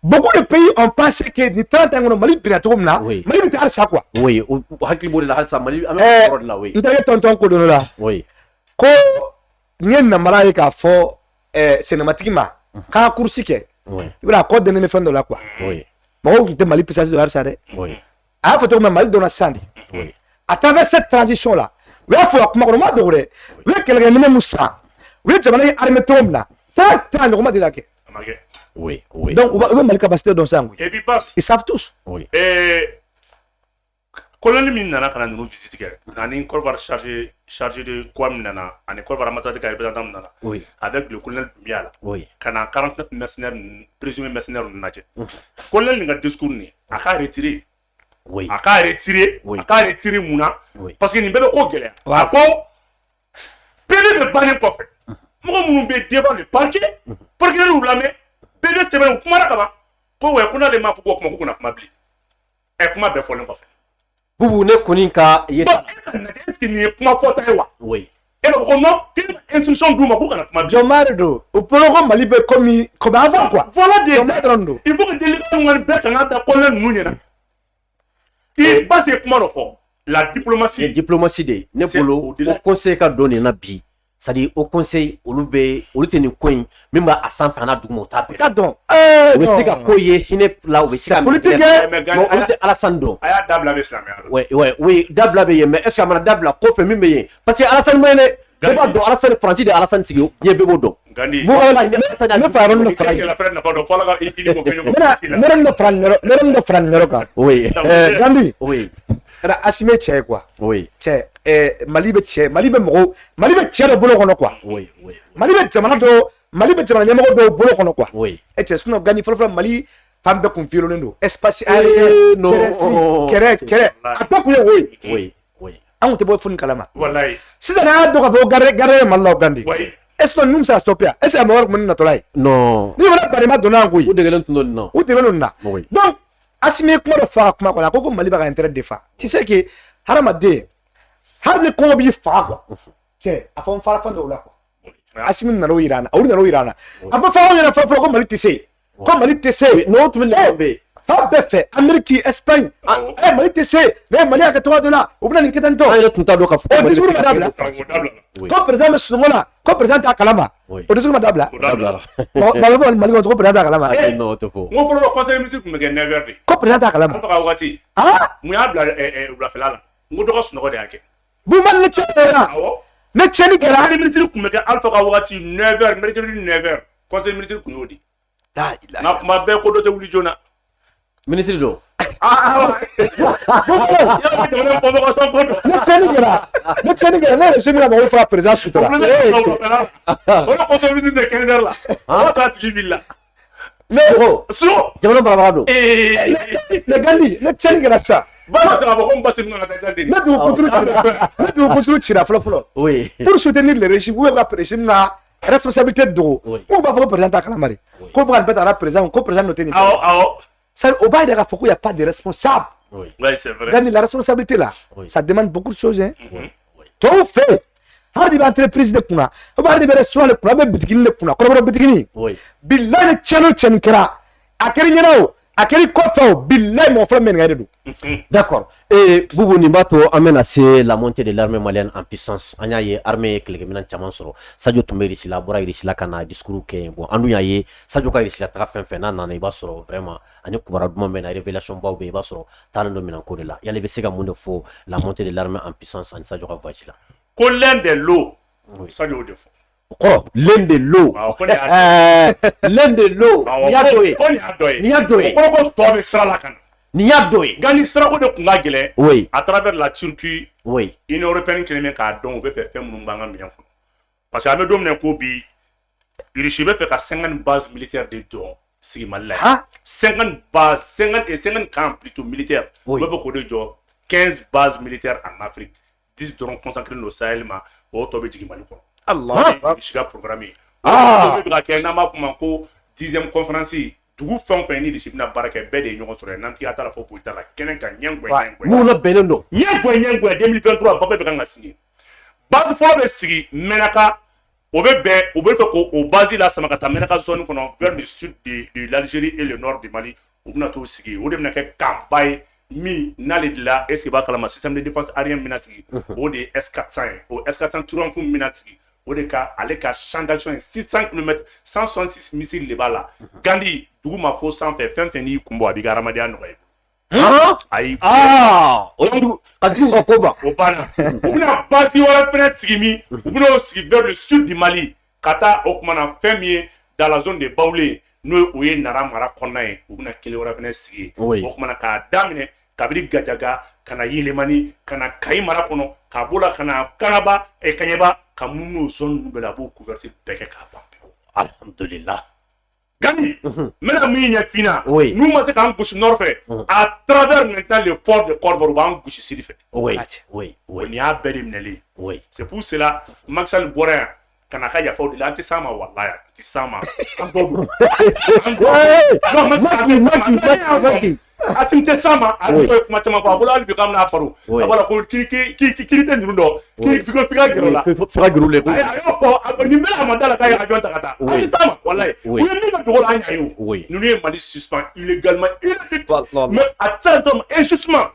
beaucoup de pays ont pensé que ni 30 ans kɔnɔ Mali binna cogo min na oui Mali bɛ taa halisa quoi oui o hakili b'o de la halisa Mali an bɛ yɔrɔ de la oui n terikɛ tonton ko dɔ la oui ko n ye namara ye k'a fɔ sɛnɛmatigi ma k'a ka kurusi kɛ oui i bɛna a kɔ dɛnnen bɛ fɛn dɔ la quoi oui mɔgɔw tun tɛ Mali puissance dɔ halisa dɛ oui a y'a fɔ cogo min na Mali donna sisan de oui à travers cette transition là u y'a fɔ a kuma kɔnɔ u m'a dogo dɛ u ye kɛlɛkɛminɛ mun san u ye jamana in armée cogo min na fɛn tɛ a ɲɔgɔn ma deli ka kɛ oui oui donc u bɛ Mali capacité dɔn sisan koyi et puis passe ils savent tous oui colonel min nana ka na ninnu visite kɛ ani Côte d'Ivoire chargé de quoi min nana ani Côte d'Ivoire ambassadeur ka représentant min nana oui avec le colonel Doumbia la oui ka na 49 mercenaires présumés mercenaires ninnu lajɛ colonel nin ka discours nin a k'a retiré oui a k'a retiré oui a k'a retiré mun na oui parce que nin bɛɛ bɛ ko gɛlɛya a ko PD bɛ bannen kɔfɛ mɔgɔ minnu bɛ devant le parquet parquet y'u lamɛn PD sɛbɛn u kumana ka ban ko wɛ ko n'ale m'a fɔ ko kuma ko kana kuma bilen kuma bɛɛ fɔlen kɔfɛ bubu ne kɔni ka ye est-ce que nin ye kuma fɔta ye wa oui e b'a fɔ ko non k'e ka instruction d'u ma k'u kana kuma bilen jɔnmaa de don u bolo ko Mali bɛ comme avant quoi voilà des jɔnmaa dɔrɔn don il faut que délégué ninnu bɛɛ kan ka da colonel ninnu ɲɛna k'i ba se kuma dɔ fɔ la diplomatie diplomatie de ne bolo o conseil ka don nin na bi c'est à dire au conseil olu tɛ nin ko in min b'a sanfɛ a n'a duguma o t'a bɛɛ t'a dɔn u bɛ se ka ko ye hinɛ la u bɛ se ka politique olu tɛ Alassane dɔn a y'a dabila bɛ silamɛya la oui dabila bɛ yen mais est ce que a mana dabila kɔfɛ min bɛ yen parce que Alassane ma ye dɛ ne b'a dɔn Alassane Faransi de ye Alassane sigi diɲɛ bɛɛ b'o dɔn Gandhi ne fa yɔrɔ dɔ fara ne fara nin yɔrɔ kan oui Gandhi oui era Assimi cɛ ye quoi oui cɛ Mali bɛ cɛ dɔ bolo kɔnɔ quoi oui oui Mali bɛ jamana ɲɛmɔgɔ dɔw bolo kɔnɔ quoi oui cɛ sinon Gandhi fɔlɔ Mali fan bɛɛ kun fiyelolen don espace aérien kɛrɛ a bɛɛ kun ye o ye oui oui an kun tɛ bɔ fo nin kalama wallahi sisan an y'a dɔn k'a fɔ gardien ye Mali la o Gandhi est ce que ninnu bɛ se ka stopper yan est ce que a mɔgɔ wɛrɛ tun bɛ nin natɔla ye non ni fana badenma donna yan koyi u degelen tun don nin na u degelen don nin na oui donc Assimi ye kuma dɔ fɔ a ka kuma kɔnɔ a ko ko Mali b'a ka intérêt défend tu sais que hadamaden hali ni kɔngɔ b'i faga quoi cɛ a fɔ n fara fɛn dɔw la quoi Assimi nana o yira an na olu nana o yira an na a bɛ fɔ anw ɲɛna fɔlɔ ko Mali tɛ se ko Mali tɛ se n'o tun bɛ nin bɛ fa bɛɛ fɛ Amérique Espagne Mali tɛ se mais Mali y'a kɛ cogoya dɔ la u bɛ na nin kɛ tan tɔ an yɛrɛ tun t'a dɔn k'a fɔ o discours ma dabila ko président bɛ sunɔgɔ la ko président t'a kalama o discours ma dabila Mali kɔnɔ ko président t'a kalama non o tɛ fɔ n ko fɔlɔ conseil ministre tun bɛ kɛ 9h de ko président t'a kalama Alpha ka wagati mun y'a bila wulafɛla la n ko dɔgɔ sunɔgɔ de y'a kɛ Boumane ne tiɲɛ kɛra ne tiɲɛni kɛra conseil ministre tun bɛ kɛ Alpha ka wagati 9h mercredi 9h conseil ministre tun y'o di nka kuma bɛɛ ko dɔ tɛ wuli joona ministre don ne tiɲɛni kɛra ne yɛrɛ se min na mɔgɔw fara président sutura o la conseil ministre de 15h la o b'a sɔrɔ a tigi wulila jamana barabaga don ne Gandhi ne tiɲɛni kɛra sisan Bala sera ko Mbassi min ka taa États-Unis ne dugu kunturu cira fɔlɔ oui pour soutenir le régime ou ka régime na responsabilité dogo ko b'a fɔ ko président t'a kalama de ko bɛ ka nin bɛɛ ta ka président ko président n'o tɛ nin awɔ o b'a yira k'a fɔ ko y a pas de responsable oui c'est vrai Gandhi la responsabilité là ça demande beaucoup de choses hein tɔw fɛ hali de bɛ entreprise de kunna ou bien hali de bɛ restaurant de kunna a bɛ bitigini de kunna kɔrɔbɔrɔ bitigini bilahi ni tiɲɛni o tiɲɛni kɛra a kɛra ɲɛna o akeli kofa billahi mon frère men ngade. D'accord. Et Boubou Nimbato amène assez la montée de l'armée malienne en puissance. Anya ye armée kelekemina chaman soro. Sadio Toumé risila bora risila kana discours ke bon anu ya ye Sadio ka risila tra fin na na iba soro vraiment ani kubara duma mena révélation ba be iba soro talando mina ko de la. Ya le besega monde fo la montée de l'armée en puissance ani Sadio ka vachila. Ko l'un de l'eau. Sadio de fo. Oh, l'un de l'eau. L'un de l'eau. Ni a doé. Ko to be sala kana. Ni a doé. Gani sera ko de kunga gele. Oui. À travers la Turquie. Oui. Union européenne qui n'est qu'à don be fait mun banga mi yanko. Parce que ame domne ko bi Russie be fait ka 50 bases militaires de don sigi Mali. 50 bases, 50 camps plutôt militaires. Oui. Be ko de jo 15 bases militaires en Afrique. 10 seront consacrés au Sahel ma au tobe jigi Mali ko. Allah. Russie programmé. Ah. Be ka na ma kuma ko 10e conférence dugu fɛn ni Russie bina baara kɛ bɛɛ de ye ɲɔgɔn sɔrɔ nan ti ata la fo polita la kɛnɛ kan ɲɛngwɛ mun na bɛnnen don ɲɛngwɛ 2023 papier bɛ kan ka sigi base fɔlɔ bɛ sigi Menaka o bɛ fɛ ko o base la sama ka taa Menaka zone kɔnɔ vers le sud de l'Algérie et le nord du Mali o bɛna t'o sigi o de bɛna kɛ campagne min n'ale de la est-ce que b'a kalama système de défense aérienne mina sigi o de S400 ye o S400 Triumph mina sigi o de ka ale ka champ d'action 600 km 166 missiles de b'a la Gandhi dugu ma fo sanfɛ fɛn n'i kun bɔ a b'i ka hadamadenya nɔgɔya ayi o dugu ka dugu ka ko ban o banna u bɛna base wɛrɛ fɛnɛ sigi min u bɛna o sigi vers le sud du Mali ka taa o kumana fɛn min ye dans la zone de Baoulé n'o ye Nara mara kɔnɔna ye u bɛna kelen wɛrɛ fɛnɛ sigi o kumana k'a daminɛ kabini Gajaga ka na Yelemani ka na Kayi mara kɔnɔ k'a b'o la ka na Kangaba Kaɲɛba ka mun n'o zone ninnu bɛɛ la a b'o couverture bɛɛ kɛ k'a ban pewu alhamdulillah Gani mena min ɲɛ fina n'u ma se k'an gosi nord fɛ à travers maintenant le port de Cordoba u b'an gosi sud fɛ nin y'a bɛɛ de minɛlen c'est pour cela Macky Sall bɔra yan ka na ka yafaw de la an tɛ s'a ma walahi an tɛ s'a ma an dɔ don non Macky Sall a tun tɛ s'a ma a tun kuma caman fɔ a bolo hali bi k'an bɛna paro a b'a la ko kiri tɛ ninnu dɔn f'i ka gɛrɛ o la f'i ka gɛrɛ u la a y'o fɔ nin bɛɛ a ma da la k'a ye avion ta ka taa an tɛ s'a ma walahi u ye min ka dogo la an y'a ye o ninnu ye Mali suspend illégalement mais à tel temps injustement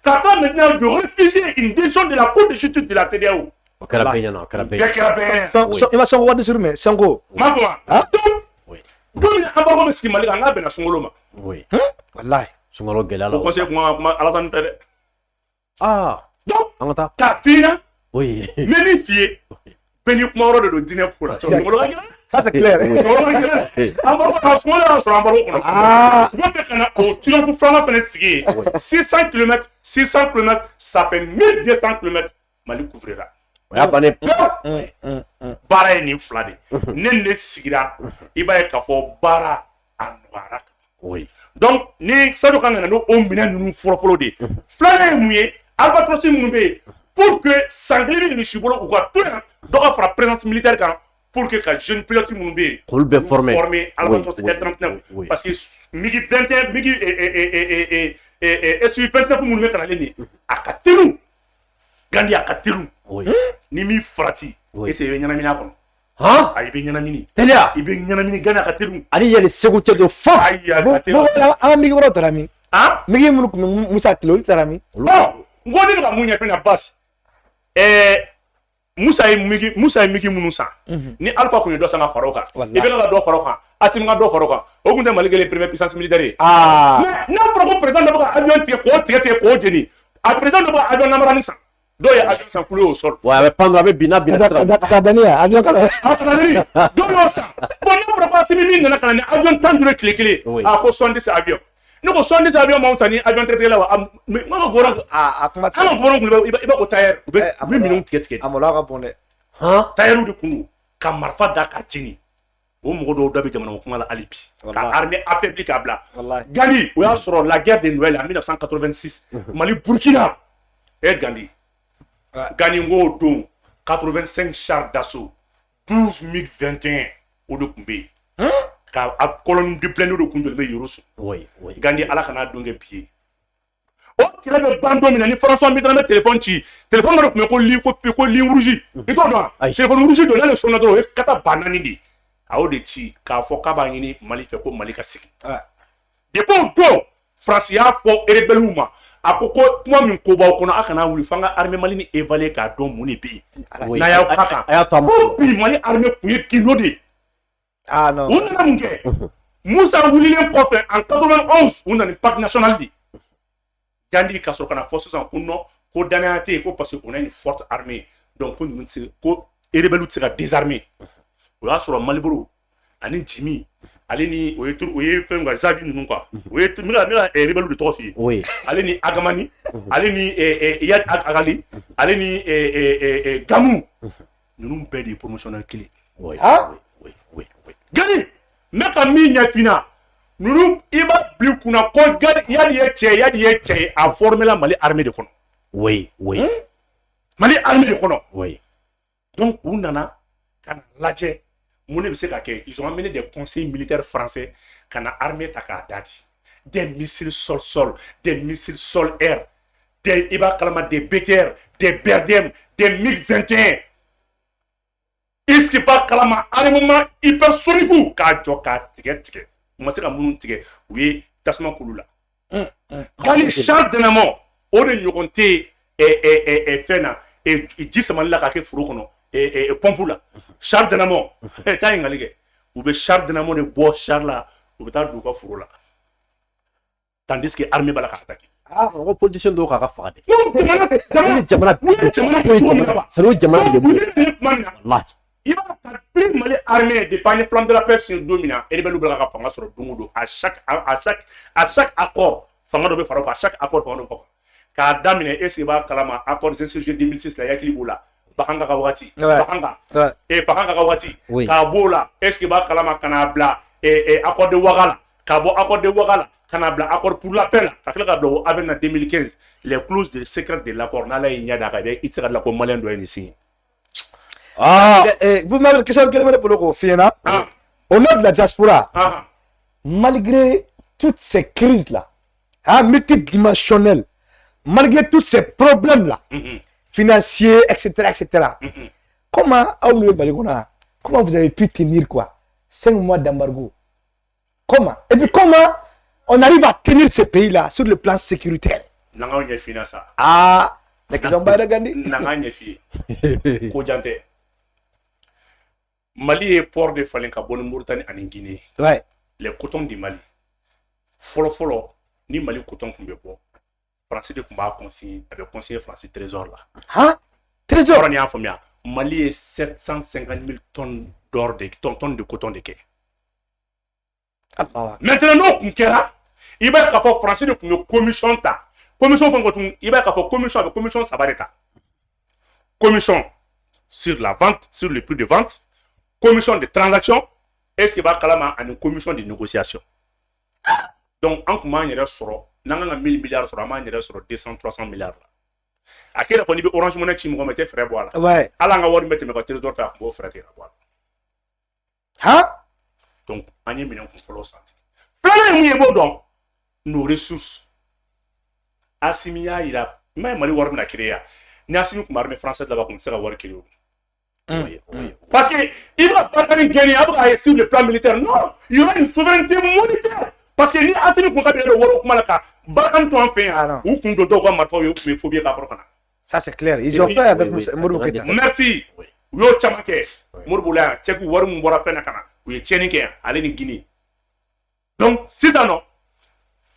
k'a taa maintenant de refuser une décision de la Cour de justice de la CEDEAO o kɛra bɛɛ ɲɛna o kɛra bɛɛ ɲɛna i ma Sonko wari sur mais Sonko ma kuma don min embargo bɛ sigi Mali kan n'a bɛnna Sunkalo ma wallahi Sunkalo gɛlɛya la o conseil kuma Alassane tɛ dɛ donc an ka taa k'a f'i ɲɛna oui mais min f'i ye bɛɛ n'i kuma yɔrɔ de don diinɛ ko la Sunkalo ka gɛlɛn ça c'est clair Sunkalo ka gɛlɛn embargo ka Sunkalo y'a sɔrɔ embargo kɔnɔ u bɛ fɛ ka na o triomphe filanan fɛnɛ sigi ye 600 km ça fait 1200 km Mali couvrira o y'a bannen baara ye nin fila de ne ne sigira i b'a ye k'a fɔ baara a nɔgɔyara donc ni Sadio kan ka na n'o minɛn ninnu fɔlɔfɔlɔ de ye filanan ye mun ye albatros minnu bɛ yen pour que sankelen bɛ Russie bolo u ka to yan dɔ ka fara présence militaire kan pour que ka jeune pilote minnu bɛ yen k'olu bɛɛ former albatros F39 parce que migi 21 migi SU 29 minnu bɛ kanalen de a ka teli Gandhi a ka teli ni min farati est-ce que i bɛ ɲɛnamini a kɔnɔ ayi i bɛ ɲɛnamini teliya i bɛ ɲɛnamini Gandhi a ka teli ani yanni Segu cɛ de fɔ ayi a ka teli an ka migi wɛrɛw taara min migi minnu tun bɛ Musa tile olu taara min bon n ko ne bɛ ka mun ɲɛfɛ na basi Musa ye migi minnu san ni Alpha kun ye dɔ san ka fara o kan i bɛ ka dɔ fara o kan Assimi ka dɔ fara o kan o kun tɛ Mali kelen première puissance militaire ye mais n'a fɔra ko président dɔ bɛ ka avion tigɛ k'o tigɛ k'o jeni a président dɔ bɛ ka avion namarani san dɔw ye avion san coulé au sol wa a bɛ pan dɔrɔn a bɛ bin n'a binna sira ka dani ya avion kala dɔw y'o san bon n'a fɔra ko Assimi min nana ka na ni avion 10 duuru tile kelen a ko 70 avion ne ko 70 avion m'anw san ni avion tigɛ la wa an ka gouvernement a kuma an ka gouvernement i b'a ko tailleur u bɛ minɛnw tigɛ a maloya ka bon dɛ tailleur de kun don ka marifa da ka jeni o mɔgɔ dɔw da bɛ jamana kuma la hali bi ka armée affaiblie k'a bila Gandhi o y'a sɔrɔ la guerre de Noël en 1986 Mali Burkina Gandhi Ngo don 85 chars d'assaut 12 MiG 21 o de kun bɛ yen ka colonne de plein de kun jɔlen bɛ Yorosso Gandhi ala kana don kɛ bi ye o kɛlɛ bɛ ban don min na ni François Mitterrand bɛ téléphone ci téléphone dɔ tun bɛ ko ligne rouge i t'o dɔn wa téléphone rouge don n'ale sɔnna dɔrɔn o ye kata ba naani de a y'o de ci k'a fɔ k'a b'a ɲini Mali fɛ ko Mali ka sigi depuis on go France y'a fɔ rebelle ma a ko ko kuma min ko b'aw kɔnɔ a kana wuli fanga armée Mali ni évaluer k'a dɔn mun de bɛ yen n'a y'aw ka kan a y'a to a ma ko bi Mali armée kun ye kilo de Ah non. u nana mun kɛ Moussa wulilen kɔfɛ en 91 u nana ni parc national de Gandhi ka sɔrɔ ka na fɔ sisan ko non ko danaya tɛ yen ko parce que on a une forte armée donc ko ninnu tɛ se ko rebelle tɛ se ka désarmer o y'a sɔrɔ Maliboro ani Jimi ale ni o ye fɛn ka Zavi ninnu quoi o ye n bɛ ka rebelle de tɔgɔ f'i ye ale ni Agamani ale ni Yad Agali ale ni Gamu ninnu bɛɛ de ye promotionnel kelen Gani ne ka min ɲɛfina ninnu i b'a bila kunna ko Yadi ye cɛ a formela Mali armée de kɔnɔ Mali armée de kɔnɔ donc u nana ka na lajɛ mun de bɛ se ka kɛ ils ont amené des conseils militaires français ka na armée ta k'a dadi des missiles sol des missiles sol-air des i b'a kalama des BTR des BRDM des MiG-21 est-ce que pas kalama armement hypersonique k'a jɔ k'a tigɛ u ma se ka minnu tigɛ u ye tasuma k'olu la hali char dynamo o de ɲɔgɔn tɛ fɛn na ji samali la k'a kɛ foro kɔnɔ pompe la char dynamo taa ɲininkali kɛ u bɛ char dynamo de bɔ char la u bɛ taa don u ka foro la tandis que armée b'a la k'a attaquer ko politicien dɔw k'a ka faga dɛ jamana de bolo il va taper Mali armée de panier flamme de la paix sur domina et les belles blagues à fanga sur dongodo à chaque accord fanga de faro à chaque accord fanga de faro ka damine est-ce que ba kalama accord CCG 2006 la yakili bola bakanga ka wati bakanga et bakanga ka wati ka bola est-ce que ba kalama kana bla et accord de Ouagala ka bo accord de Ouagala kana bla accord pour la paix ka kala ka bla avec en 2015 les clauses de secret de l'accord na la inyada ka be itira la ko malien doit ici. Vous m'avez question pour le Fiena. Au nom de la diaspora, malgré toutes ces crises-là, multidimensionnelles, malgré tous ces problèmes-là, financiers, etc., comment vous avez pu tenir 5 mois d'embargo? Comment? Et puis comment on arrive à tenir ce pays-là sur le plan sécuritaire? Ah, la question de Gandhi. Mali est port de Falenka, Mauritanie et Guinée. Ouais. Les cotons du Mali. Follow, ni Mali coton qu'on veut pas. Français de combat conseiller, avec conseiller français trésor là. Hein? Trésor? Mali est 750 000 tonnes d'or de tonnes de coton de quai. Maintenant, nous, il va y avoir français de commission ta. Commission il va y avoir commission sabareta. Commission sur la vente, sur le prix de vente. Commission de transaction, est-ce qu'il va y une commission de négociation? Donc, en comment il y a sur 1000 milliards sur 200, 300 milliards. À quel point il y a Orange Money qui m'a fait frère boire. Ouais. Alors, on va mettre mes territoires faire un frère boire. Hein? Donc, on y a mis un contrôle au centre. Frère, donc, nos ressources. Assimia, il a même mal voir la créer. Nassimi comme armée française là-bas comme ça va voir qu'il parce que il va pas gagner sur le plan militaire. Non, il y aura une souveraineté monétaire. Parce que ni Assimi comme le wolo comme la bakan to en fait ou kun do ko marfa yo mais faut bien ka prokana. Ça c'est clair. Ils ont fait avec Mourou Keita. Merci. Yo chamake Mourou la tcheku waru mu bora fena kana. Ou tchenike aller ni Guinée. Donc c'est ça non.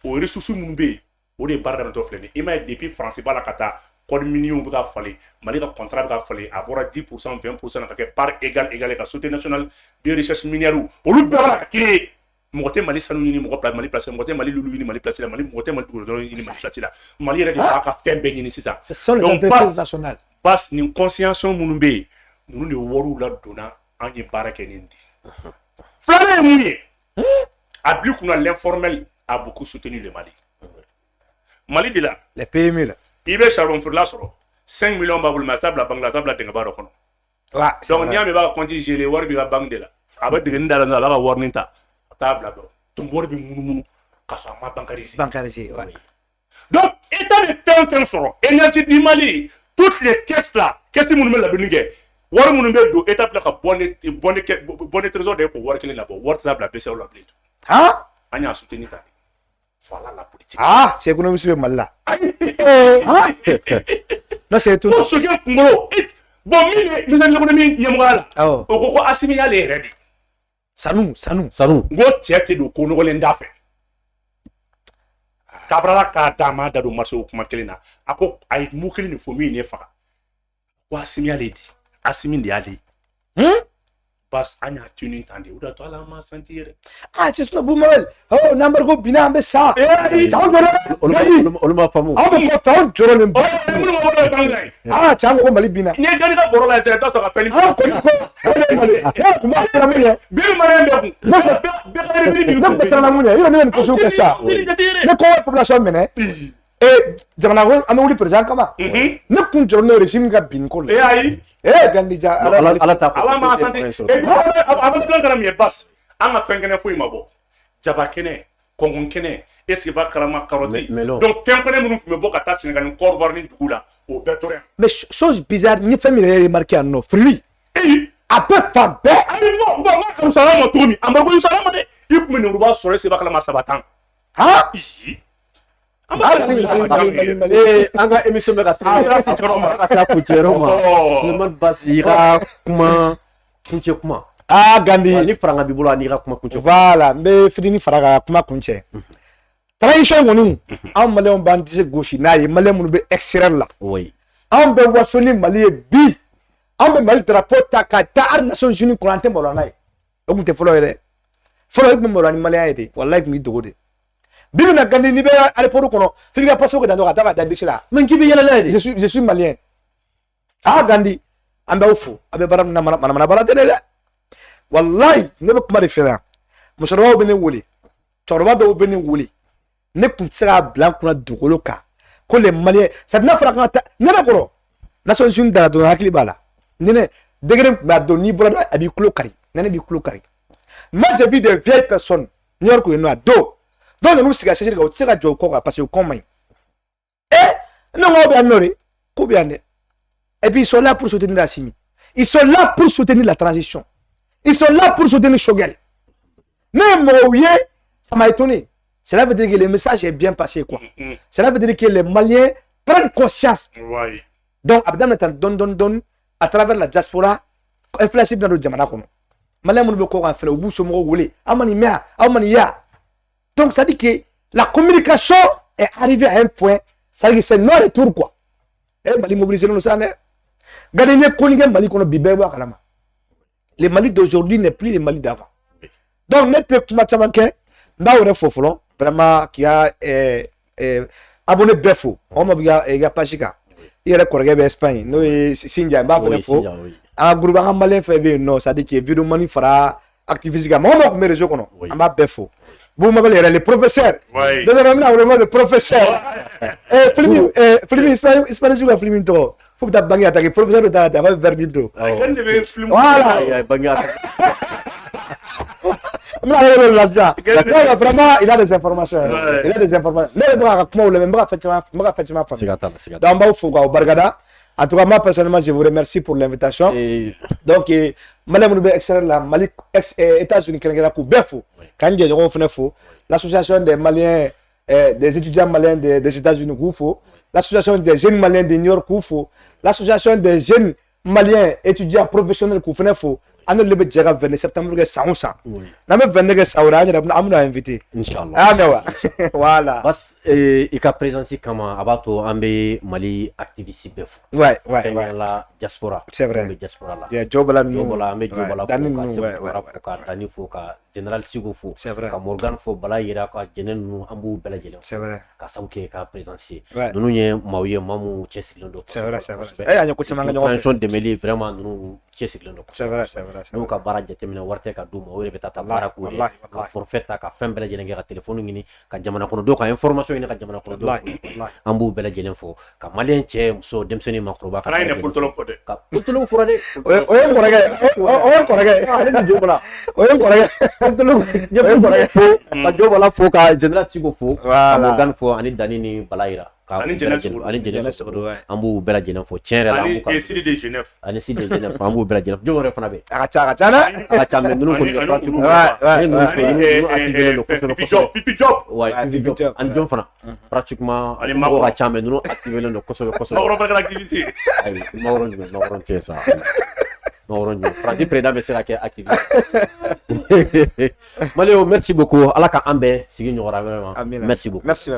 Au ressources mumbe, au de barre de flène. Il m'a depuis français pas la kata. Code minion bɛ ka falen Mali ka contrat bɛ ka falen a bɔra 10% 20% ka kɛ part égale ka société nationale de recherche minière olu bɛɛ b'a la ka créer mɔgɔ tɛ Mali sanu ɲini mɔgɔ Mali place mɔgɔ tɛ Mali lulu ɲini Mali place la Mali mɔgɔ tɛ Mali dugukolo ɲini Mali place la Mali yɛrɛ de b'a ka fɛn bɛɛ ɲini sisan donc national bas ni conscience minnu bɛ yen ninnu de wariw la donna an ye baara kɛ nin de filanan ye mun ye a bi kunna l'informel a beaucoup soutenu le Mali de la les PME là il veut charbon pour la soro 5 millions babul ma sabla bangla tabla tenga baro kono donc nyame ba konti jele war bi ga bang de la aba de ndala na la warning ta tabla do to war bi munu ka so ma bancarisé ouais. Donc état de faire soro énergie du Mali toutes les caisses là qu'est-ce que munu la benige war munu be do état la ka bonne trésor de pour war kele la bo war tabla bese la blé anya soutenir ta voilà la politique. Ah, c'est économie sur le mal là. Non, c'est tout. Bon, ce qui est bon, l'économie, il y a moi là. Au quoi assimiler les règles. Sanu. Go tiete do ko no len dafe. Kabrala ka dama da do marché o kuma kelina. Ako ay mukeli ni fomi ni fa. Ko asimi aledi. Asimi ndi ali. Bas anya tuning tande uda to ala ma sentir. Ah, c'est pas mal. Oh, number go bina ambe sa. Ciao joro. On ma famu. Ah, on ma famu joro le. Ah, ciao ko mali bina. Ni gani ka boro la se to ka feli. Ah, ko. Ya kuma sera mu ye. Bi mare mbe ku. Be ka bi bi. Ne sera mu ye. Yo ne ko so ke sa. Ne ko population mene. Jamana ko amuli president kama. Ne kun joro ne régime ga bin ko. Ayi. Gandija ala ma santi avant plan kana mi bas anga fengene fo imabo jaba kene kongon kene est-ce ba karama carotte donc fengene munu me boka ta Sénégal ni corvar ni dugula au bétorien mais chose bizarre ni famille remarqué no fruit après femme ay mo ma ça ma tomi ambago yu salama de yip me ruba sore se ba kala ma sabatan ha anga émission be ka sa kucheroma Suleiman Bas ira kuma kunche kuma Gandhi ni franga bibulo ani ira kuma kunche voilà mais fidini faraga kuma kunche tradition ngoni am malem bandise gauche na ye malem mun be extraire la oui am be wasoni mali bi am be mal drapeau ta ka ta Nations Unies kurante mo na ye o mute folo yere folo mo mo ni mali ayede wallahi mi dogode bibi na Gandhi ni be aéroport kono fi ga passe ko da ka ta disila men ki be yela la je suis malien Gandhi ambe ufu abe baram na mana bala tele wallahi ne be kuma de fera musoro be ne wuli torba do be ne wuli ne kun sera blanc kuna dugolo ka ko les maliens ça na fara kan ne ba koro Nations Unies da do hakli bala ne degré ba do ni bro abi kulo kari ne bi kulo kari moi j'ai vu des vieilles personnes New York no ado donc nous siga chercher ko sera jo ko parce que comment non on bien nori ko bien ne. Et puis ils sont là pour soutenir la Assimi. Ils sont là pour soutenir la transition. Ils sont là pour soutenir Choguel. Ça m'a étonné. Cela veut dire que le message est bien passé, quoi. Cela veut dire que les Maliens prennent conscience. Ouais. Donc, Abdam donne à travers la diaspora, inflexible dans le Djamana. Malien mon beko en fait au bout somo roulé. Amanimia, amania. Donc ça dit que la communication est arrivée à un point, ça dit que c'est non retour, quoi. Mali mobilisé nous ça ne. Gagner Koningé Mali kono bibeba kalama. Le Mali d'aujourd'hui n'est plus le Mali d'avant. Donc net kuma chamanke nda wore fofolo vraiment qui a abonné befo. On m'a bien ga pachika. Il est corrigé en Espagne. No Sinja ba fofo. Un groupe en malien fait bien non, ça dit que vidéo mani fera activiste ga. Moi comme réseau kono. Amba befo. Vous m'appelez le professeur. Deuxième là vraiment le professeur. Film espagnol juga film itu. Faut que bangi attaquer professeur de data va vers bientôt. Voilà. Vraiment il a des informations. Il a des informations. Mais bra comment le même bra effectivement famille. Dans ba faut ga bargada. En tout cas moi personnellement je vous remercie pour l'invitation. Donc Malem Noube extérieur la Mali États-Unis Kengela ku befo. Kanje on fait faux. L'association des Maliens des étudiants maliens des États-Unis Koufo, l'association des jeunes maliens de New York Koufo, l'association des jeunes maliens étudiants professionnels Koufo, on a le budget 20 septembre que ça on sent. Na me 20 que ça on a invité. Inchallah. Ah mais voilà. Bas il a présenté comment abato ambe Mali activiste bef. Ouais. La diaspora. C'est vrai. Diaspora là. Il y a Jobala foka Dani foka Général Sigo fo. C'est vrai. Ka Morgan fo bala yira ka jenen nu ambu bela jelen. C'est vrai. Ka sauke ka présenté. Ouais. Nous nye mawiye mamu chesilondo. C'est vrai. Eh anya ko chamanga nyo. Transition de Mali vraiment nous chesilondo. C'est vrai. Nous ka bara jatemina warte ka duma wore betata bara ko ka forfait ka fem bela jelen ka téléphone ngini ka jamana kono do ka information ni ka jamana kono do. Ambu bela jelen fo ka malien che muso demseni makroba ka. Ana ina pultolo ko de. Ka pultolo fo de. Oyen korage. Ale ni jobola. Oyen korage. Pultolo je korage fo ka jobola fo ka general Sigo fo. Ka Morgan fo ani Dani ni balaira. ani jeunesse an b'u bɛɛ lajɛlen fo tiɲɛ yɛrɛ la an b'u ka ani Sidi de Genève ani Sidi de Genève an b'u bɛɛ lajɛlen fo jɔn wɛrɛ fana bɛ a ka ca dɛ a ka ca mais ninnu kɔni bɛ pratiquement Pipi Job ouais Pipi Job ani jɔn fana pratiquement mɔgɔw ka ca mais ninnu activé don kosɛbɛ Makɔrɔ fana kɛra activité ayi Makɔrɔ tɛ sa Franci président bɛ se ka kɛ activité Malio merci beaucoup ala ka an bɛɛ sigi ɲɔgɔnna vraiment merci beaucoup merci